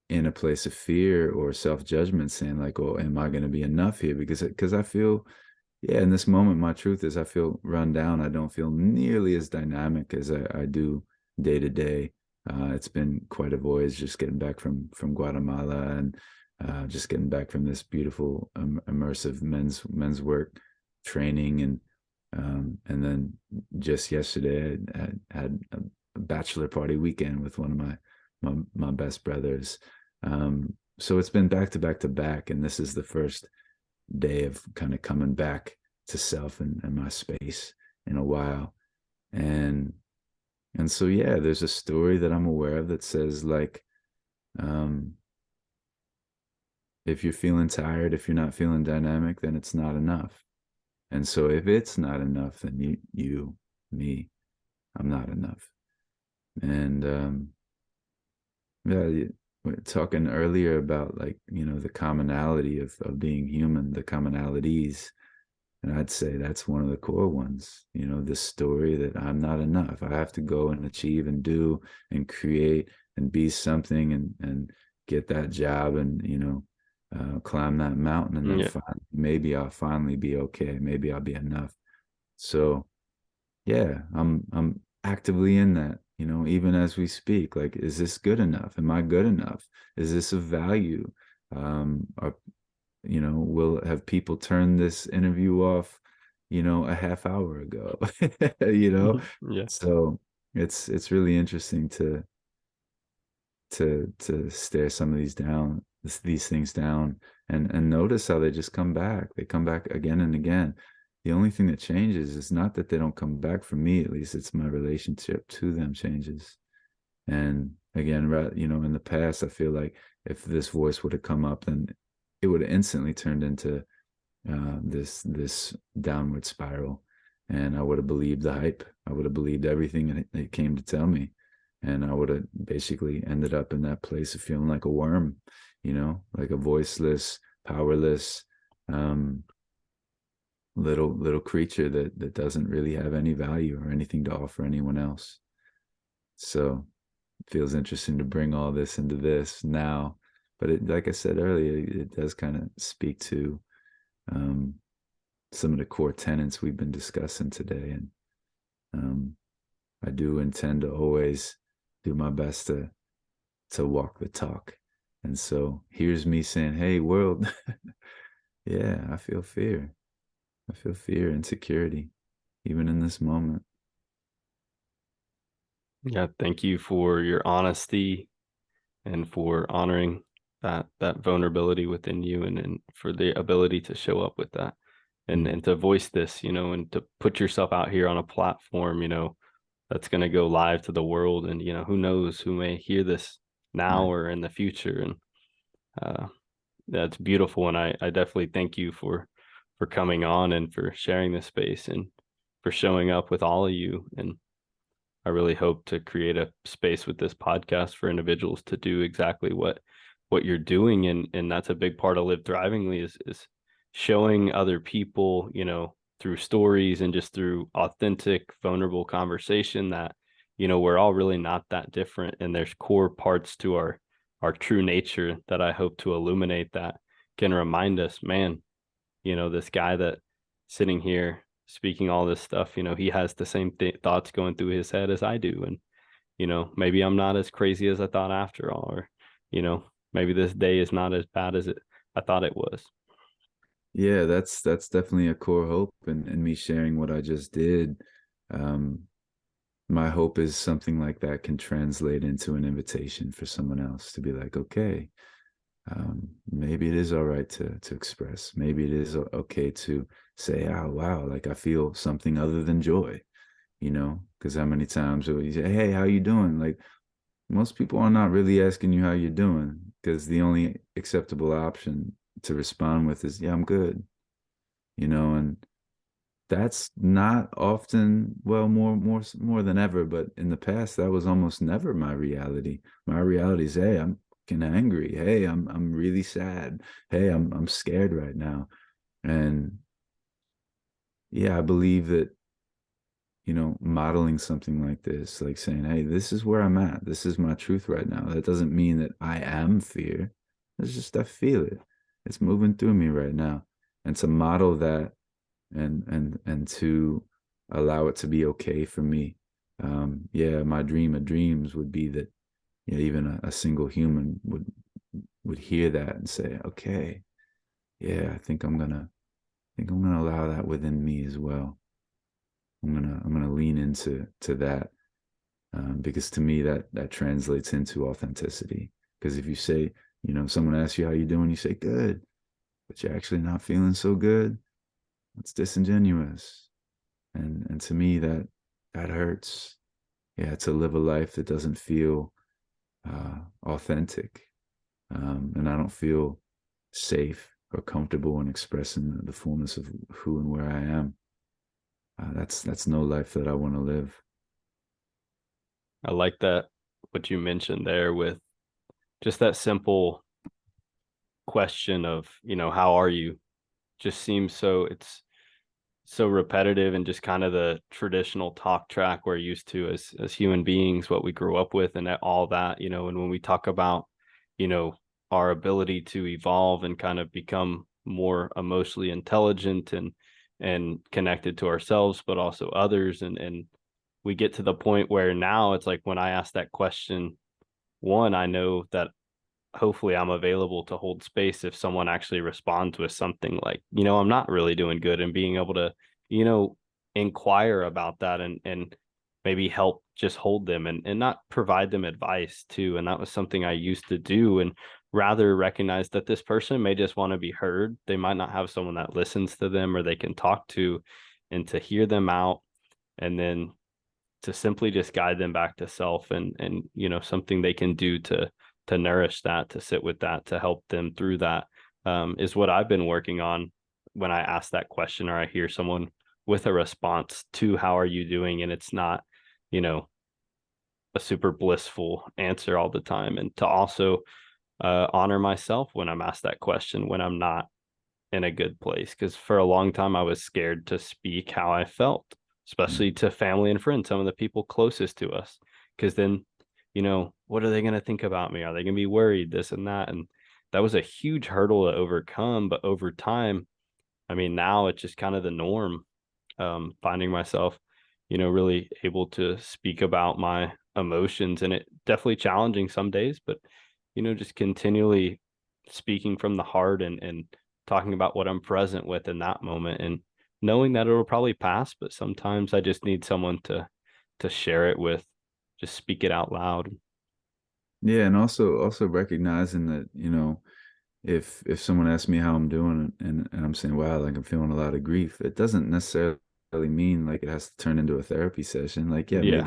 in a place of fear or self-judgment, saying like, oh, am I going to be enough here? Because I feel, yeah, in this moment, my truth is I feel run down. I don't feel nearly as dynamic as I do day to day. It's been quite a voyage just getting back from Guatemala, and just getting back from this beautiful immersive men's work training, and then just yesterday I had a bachelor party weekend with one of my best brothers. So it's been back to back to back, and this is the first day of kind of coming back to self and my space in a while. And so yeah, there's a story that I'm aware of that says like, um, if you're feeling tired, if you're not feeling dynamic, then it's not enough. And so if it's not enough, then me, I'm not enough. And yeah, we're talking earlier about like, the commonality of being human, the commonalities. And I'd say that's one of the core ones, this story that I'm not enough. I have to go and achieve and do and create and be something, and get that job, and, climb that mountain, and then Yeah. maybe I'll finally be okay. Maybe I'll be enough. So yeah, I'm actively in that, even as we speak. Like, is this good enough? Am I good enough? Is this of value? Or, will have people turn this interview off, a half hour ago? you know? Yeah. So it's really interesting to stare some of these things down, and notice how they just come back. They come back again and again. The only thing that changes is not that they don't come back, for me at least, it's my relationship to them changes. And again, in the past, I feel like if this voice would have come up, then it would have instantly turned into this downward spiral, and I would have believed the hype. I would have believed everything it came to tell me, and I would have basically ended up in that place of feeling like a worm, like a voiceless, powerless, um, little creature that doesn't really have any value or anything to offer anyone else. So it feels interesting to bring all this into this now, but like I said earlier, it does kind of speak to um, some of the core tenets we've been discussing today. And um, I do intend to always do my best to walk the talk. And so here's me saying, hey, world, yeah, I feel fear. I feel fear, insecurity, even in this moment. Yeah, thank you for your honesty and for honoring that vulnerability within you, and for the ability to show up with that, and Mm. and to voice this, and to put yourself out here on a platform, that's going to go live to the world. And, who knows who may hear this now Right. or in the future. And uh, that's beautiful. And I definitely thank you for coming on and for sharing this space and for showing up with all of you. And I really hope to create a space with this podcast for individuals to do exactly what you're doing. And that's a big part of Live Thrivingly is showing other people, through stories and just through authentic, vulnerable conversation that, we're all really not that different. And there's core parts to our true nature that I hope to illuminate that can remind us, man, this guy that sitting here speaking all this stuff, he has the same thoughts going through his head as I do. And, maybe I'm not as crazy as I thought after all, or, maybe this day is not as bad as I thought it was. Yeah, that's definitely a core hope, and me sharing what I just did. Um, my hope is something like that can translate into an invitation for someone else to be like, okay, maybe it is all right to express. Maybe it is okay to say, oh wow, like I feel something other than joy, because how many times will you say, hey, how you doing? Like most people are not really asking you how you're doing because the only acceptable option to respond with is, yeah, I'm good, and that's not often, well, more than ever, but in the past that was almost never my reality. My reality is, hey, I'm fucking angry. Hey, I'm really sad. Hey, I'm scared right now. And yeah, I believe that, modeling something like this, like saying, hey, this is where I'm at. This is my truth right now. That doesn't mean that I am fear. It's just I feel it. It's moving through me right now. And to model that and to allow it to be okay for me. Yeah, my dream of dreams would be that, even a single human would hear that and say, okay, yeah, I think I'm gonna allow that within me as well. I'm gonna lean into that, because to me that translates into authenticity. Because if you say, someone asks you how you doing, you say good, but you're actually not feeling so good, it's disingenuous. And to me that hurts. Yeah, to live a life that doesn't feel authentic, and I don't feel safe or comfortable in expressing the fullness of who and where I am. That's no life that I want to live. I like that, what you mentioned there with just that simple question of, how are you? Just seems it's so repetitive and just kind of the traditional talk track we're used to as human beings, what we grew up with and all that, and when we talk about, you know, our ability to evolve and kind of become more emotionally intelligent and connected to ourselves, but also others. And we get to the point where now it's like when I ask that question, one, I know that hopefully I'm available to hold space if someone actually responds with something like, I'm not really doing good, and being able to, you know, inquire about that and maybe help just hold them and not provide them advice too. And that was something I used to do, and rather recognize that this person may just want to be heard. They might not have someone that listens to them or they can talk to, and to hear them out and then to simply just guide them back to self and something they can do to nourish that, to sit with that, to help them through that, is what I've been working on when I ask that question or I hear someone with a response to how are you doing, and it's not you know a super blissful answer all the time. And to also honor myself when I'm asked that question when I'm not in a good place, because for a long time I was scared to speak how I felt, especially to family and friends, some of the people closest to us, because then, what are they going to think about me? Are they going to be worried, this and that? And that was a huge hurdle to overcome. But over time, I mean, now it's just kind of the norm. Finding myself, really able to speak about my emotions, and it definitely challenging some days, but just continually speaking from the heart and talking about what I'm present with in that moment, and knowing that it'll probably pass, but sometimes I just need someone to share it with, just speak it out loud. Yeah, and also recognizing that, if someone asks me how I'm doing, and I'm saying, wow, like I'm feeling a lot of grief, it doesn't necessarily mean like it has to turn into a therapy session. Like, yeah, Yeah.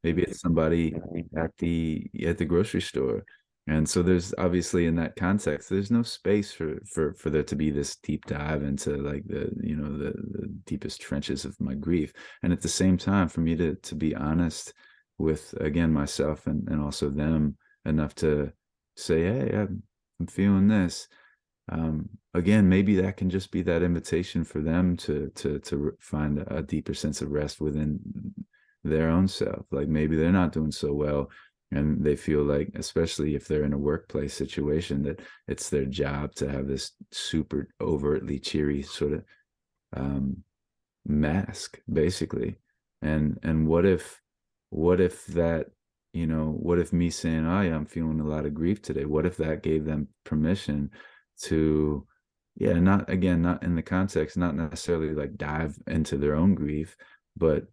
maybe it's somebody at the grocery store. And so there's obviously in that context, there's no space for there to be this deep dive into like the deepest trenches of my grief. And at the same time, for me to be honest with again myself and also them enough to say, hey, I'm feeling this. Again, maybe that can just be that invitation for them to find a deeper sense of rest within their own self. Like maybe they're not doing so well, and they feel like, especially if they're in a workplace situation, that it's their job to have this super overtly cheery sort of um, mask, basically. And what if that, what if me saying, oh yeah, I'm feeling a lot of grief today, what if that gave them permission to, yeah, not again, not in the context, not necessarily like dive into their own grief, but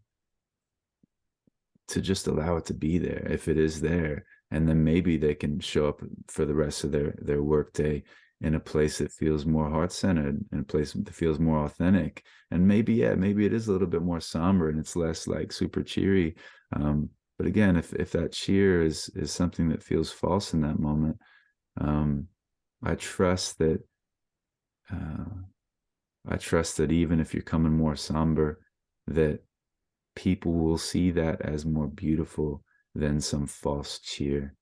to just allow it to be there if it is there. And then maybe they can show up for the rest of their work day in a place that feels more heart-centered, in a place that feels more authentic. And maybe, yeah, maybe it is a little bit more somber and it's less like super cheery. But again, if that cheer is something that feels false in that moment, um, I trust that uh, I trust that even if you're coming more somber, that people will see that as more beautiful than some false cheer.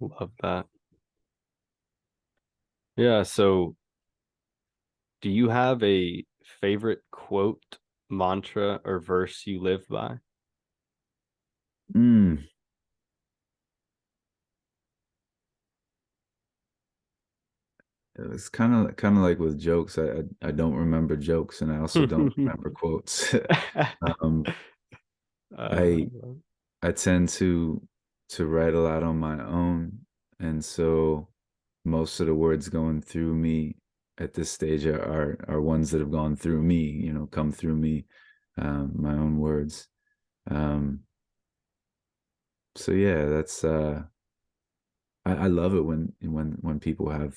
Love that. Yeah. So do you have a favorite quote, mantra, or verse you live by? Mm, it's kind of like with jokes. I don't remember jokes, and I also don't remember quotes. um, I uh, I tend to write a lot on my own, and so most of the words going through me at this stage are ones that have gone through me, come through me, my own words. Um, so yeah, that's I love it when people have,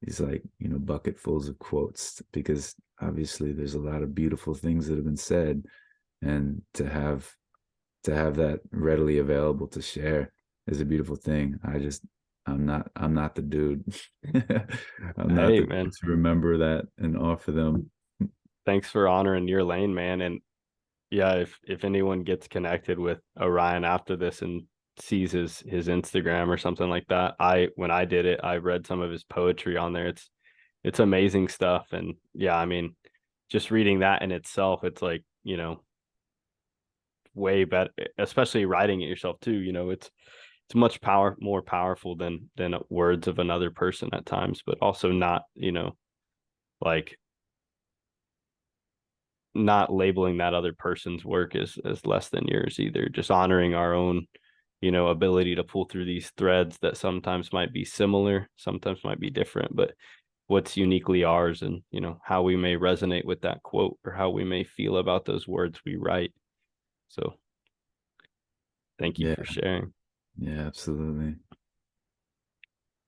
these like, bucketfuls of quotes because obviously there's a lot of beautiful things that have been said, and to have that readily available to share is a beautiful thing. I'm not the dude. I'm not hey, the dude man. to remember that and offer them. Thanks for honoring your lane, man. And yeah, if anyone gets connected with Orion after this and sees his Instagram or something like that, I when I did it, I read some of his poetry on there. It's amazing stuff. And yeah, I mean, just reading that in itself, it's like, way better, especially writing it yourself too. It's much more powerful than words of another person at times, but also not, like not labeling that other person's work as less than yours either. Just honoring our own, ability to pull through these threads that sometimes might be similar, sometimes might be different, but what's uniquely ours, and how we may resonate with that quote or how we may feel about those words we write. So thank you Yeah, for sharing. yeah, absolutely.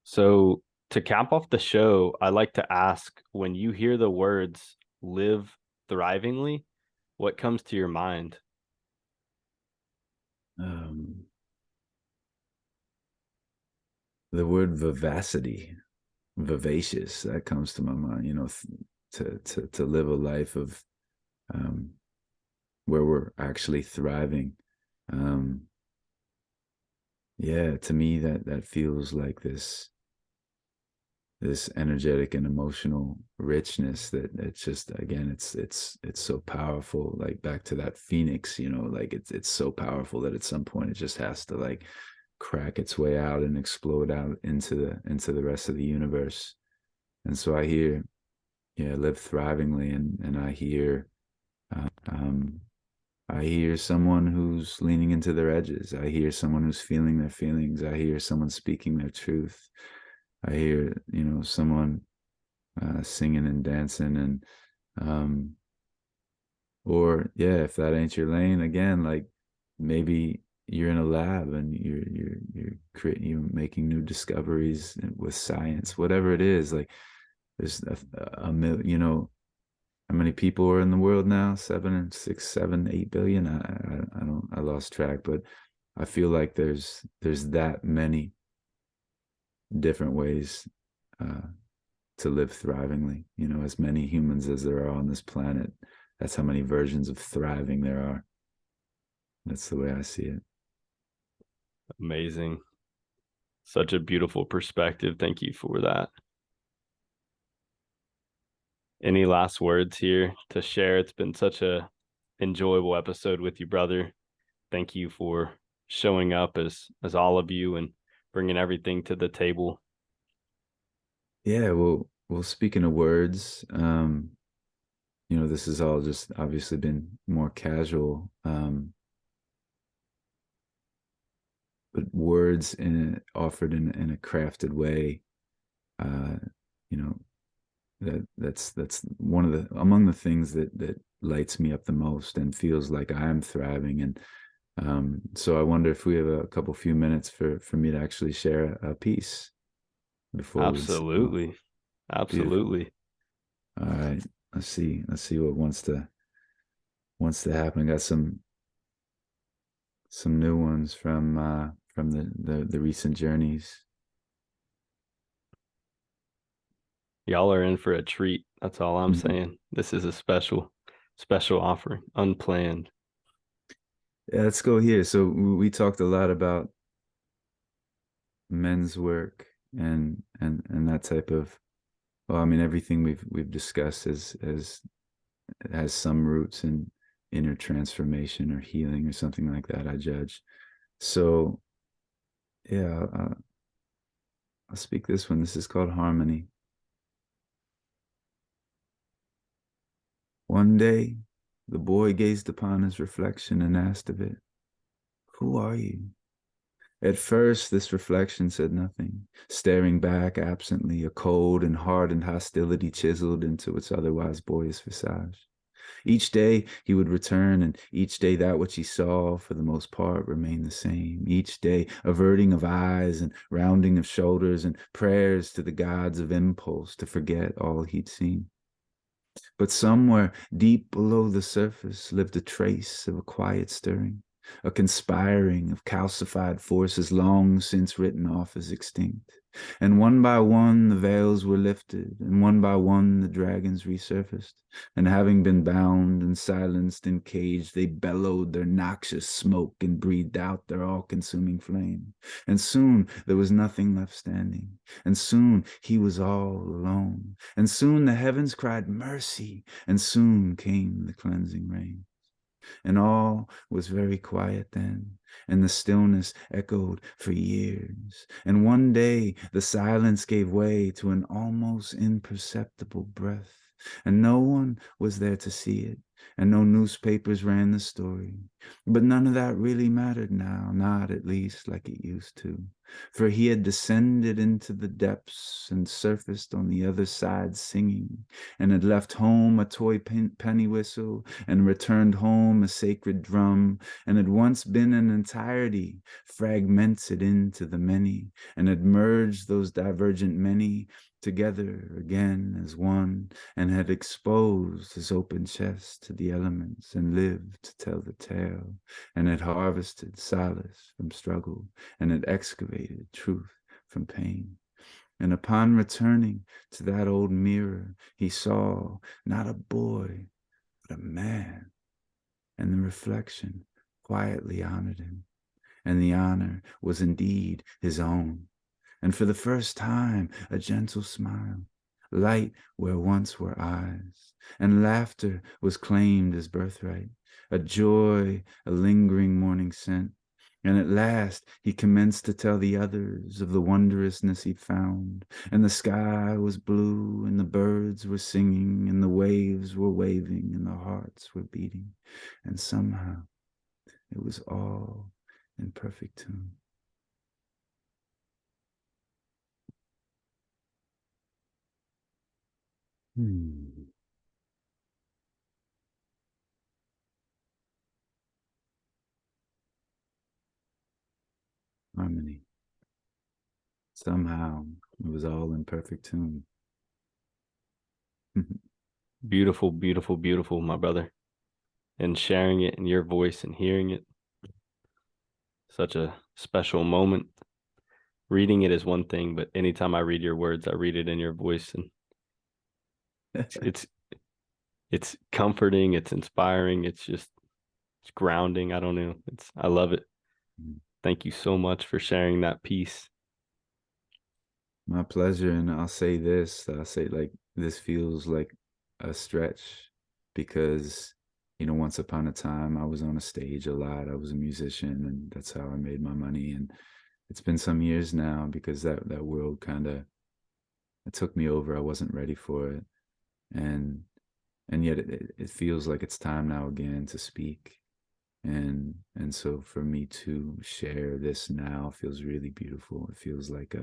So to cap off the show, I like to ask, when you hear the words live thrivingly, what comes to your mind? Um, the word vivacity, vivacious, that comes to my mind. To live a life of um, where we're actually thriving. Um, yeah, to me that feels like this energetic and emotional richness that it's just again it's so powerful, like back to that phoenix, like it's so powerful that at some point it just has to like crack its way out and explode out into the rest of the universe. And so I hear, yeah, live thrivingly, and uh, um I hear someone who's leaning into their edges. I hear someone who's feeling their feelings. I hear someone speaking their truth. I hear, someone singing and dancing, and um, or yeah, if that ain't your lane, again, like maybe you're in a lab and you're creating, you're making new discoveries with science, whatever it is. Like there's a million, how many people are in the world now? 7, 6, 7, 8 billion. I don't, I lost track, but I feel like there's that many different ways uh, to live thrivingly. You know, as many humans as there are on this planet, that's how many versions of thriving there are. That's the way I see it. Amazing. Such a beautiful perspective. Thank you for that. Any last words here to share? It's been such a enjoyable episode with you, brother. Thank you for showing up as all of you and bringing everything to the table. Yeah, well, speaking of words, you know, this has all just obviously been more casual, but words offered in a crafted way, uh, you know, that's one of the among the things that lights me up the most and feels like I am thriving. And so I wonder if we have a couple few minutes for me to actually share a piece before we sign off. Absolutely. Beautiful. Absolutely. All right. Let's see what wants to happen. I got some new ones from the recent journeys. Y'all are in for a treat. That's all I'm saying. This is a special offering, unplanned. Yeah, let's go here. So we talked a lot about men's work and that type of, well, I mean, everything we've discussed has some roots in inner transformation or healing or something like that, I judge. So yeah, I'll speak this one. This is called Harmony. One day, the boy gazed upon his reflection and asked of it, "Who are you?" At first, this reflection said nothing, staring back absently, a cold and hardened hostility chiseled into its otherwise boyish visage. Each day he would return, and each day that which he saw, for the most part, remained the same. Each day averting of eyes and rounding of shoulders and prayers to the gods of impulse to forget all he'd seen. But somewhere deep below the surface lived a trace of a quiet stirring, a conspiring of calcified forces long since written off as extinct. And one by one the veils were lifted, and one by one the dragons resurfaced. And having been bound and silenced and caged, they bellowed their noxious smoke and breathed out their all-consuming flame. And soon there was nothing left standing. And soon he was all alone. And soon the heavens cried mercy. And soon came the cleansing rain. And all was very quiet then, and the stillness echoed for years. And one day the silence gave way to an almost imperceptible breath, and no one was there to see it, and no newspapers ran the story. But none of that really mattered now, not at least like it used to, for he had descended into the depths and surfaced on the other side singing, and had left home a toy penny whistle and returned home a sacred drum, and had once been an entirety, fragmented into the many, and had merged those divergent many together again as one, and had exposed his open chest to the elements and lived to tell the tale, and had harvested solace from struggle, and had excavated truth from pain. And upon returning to that old mirror, he saw not a boy, but a man, and the reflection quietly honored him, and the honor was indeed his own. And for the first time, a gentle smile, light where once were eyes, and laughter was claimed as birthright, a joy, a lingering morning scent. And at last he commenced to tell the others of the wondrousness he'd found, and the sky was blue, and the birds were singing, and the waves were waving, and the hearts were beating, and somehow it was all in perfect tune. Harmony. Somehow it was all in perfect tune. Beautiful, beautiful, beautiful, my brother. And sharing it in your voice and hearing it, such a special moment. Reading it is one thing, but anytime I read your words, I read it in your voice, and it's it's it's comforting, it's inspiring, it's grounding. I don't know. I love it. Thank you so much for sharing that piece. My pleasure. And I'll say like this feels like a stretch because, once upon a time I was on a stage a lot. I was a musician and that's how I made my money. And it's been some years now because that world kind of it took me over. I wasn't ready for it. And yet it feels like it's time now again to speak. And so for me to share this now feels really beautiful. It feels like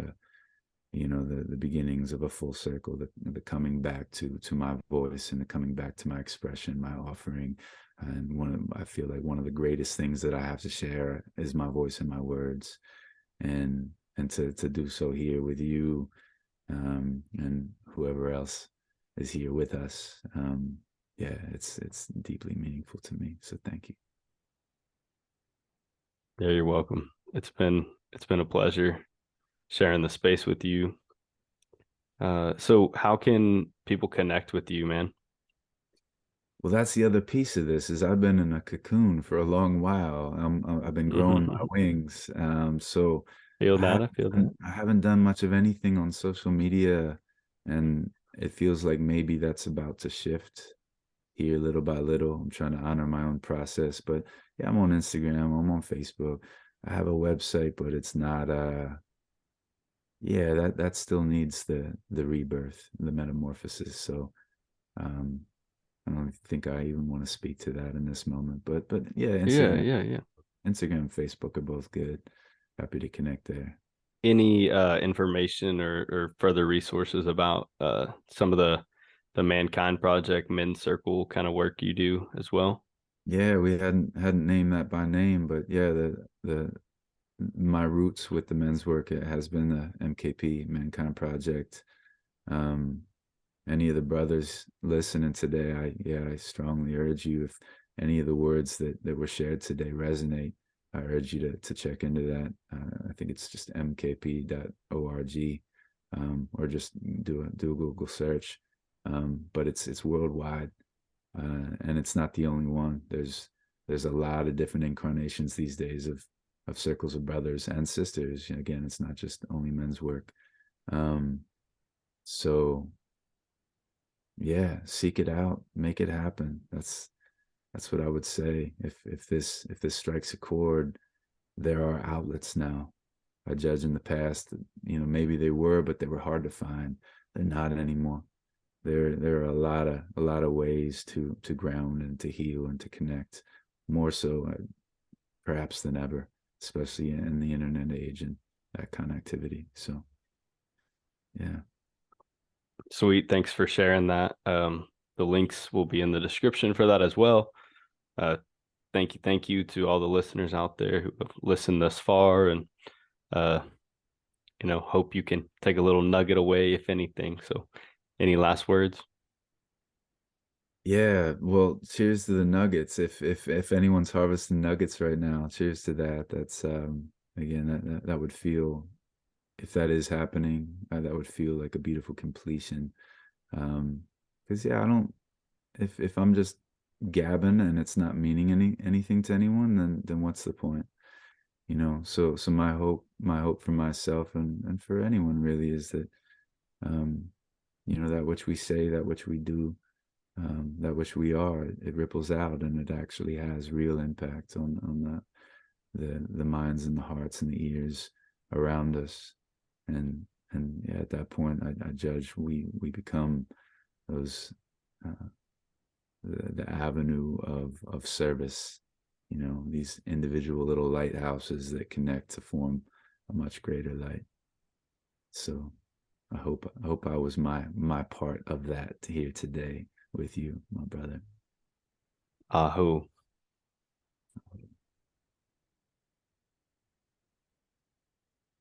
the beginnings of a full circle, the coming back to my voice and the coming back to my expression, my offering. And I feel like one of the greatest things that I have to share is my voice and my words. And to do so here with you, and whoever else is here with us. Yeah, it's deeply meaningful to me. So thank you. Yeah, you're welcome. It's been a pleasure sharing the space with you. So how can people connect with you, man? Well, that's the other piece of this is I've been in a cocoon for a long while. I've been growing my wings. So Feel that, I feel that. I haven't done much of anything on social media, and it feels like maybe that's about to shift here little by little. I'm trying to honor my own process, but yeah, I'm on Instagram, I'm on Facebook. I have a website, but it's not yeah, that still needs the rebirth, the metamorphosis. So um I don't think I even want to speak to that in this moment. But yeah, Yeah, Instagram, yeah, yeah. Instagram, and Facebook are both good. Happy to connect there. Any information or further resources about some of the Mankind Project Men's Circle kind of work you do as well? Yeah, we hadn't named that by name, but yeah, the my roots with the men's work, it has been the MKP Mankind Project. Um, any of the brothers listening today, I strongly urge you, if any of the words that were shared today resonate, I urge you to check into that. I think it's just mkp.org, or just do a Google search. But it's worldwide, and it's not the only one. There's a lot of different incarnations these days of circles of brothers and sisters. Again, it's not just only men's work. Um, so yeah, seek it out, make it happen. That's what I would say. If this strikes a chord, there are outlets now. I judge in the past, maybe they were, but they were hard to find. They're not anymore. There are a lot of ways to ground and to heal and to connect, more so perhaps than ever, especially in the internet age and that connectivity. So yeah. Sweet. Thanks for sharing that. The links will be in the description for that as well. Uh, thank you to all the listeners out there who have listened thus far, and uh, hope you can take a little nugget away, if anything. So, any last words? Yeah, well, cheers to the nuggets. If anyone's harvesting nuggets right now, cheers to that. That's again, that would feel, if that is happening, that would feel like a beautiful completion. Because yeah, I don't, if I'm just gabbing and it's not meaning anything to anyone, then what's the point? So my hope for myself and for anyone really is that um, that which we say, that which we do, that which we are, it ripples out and it actually has real impact on the minds and the hearts and the ears around us. And yeah, at that point, I judge we become those uh, the avenue of service. These individual little lighthouses that connect to form a much greater light. So I hope I was my part of that here today with you, my brother. Aho.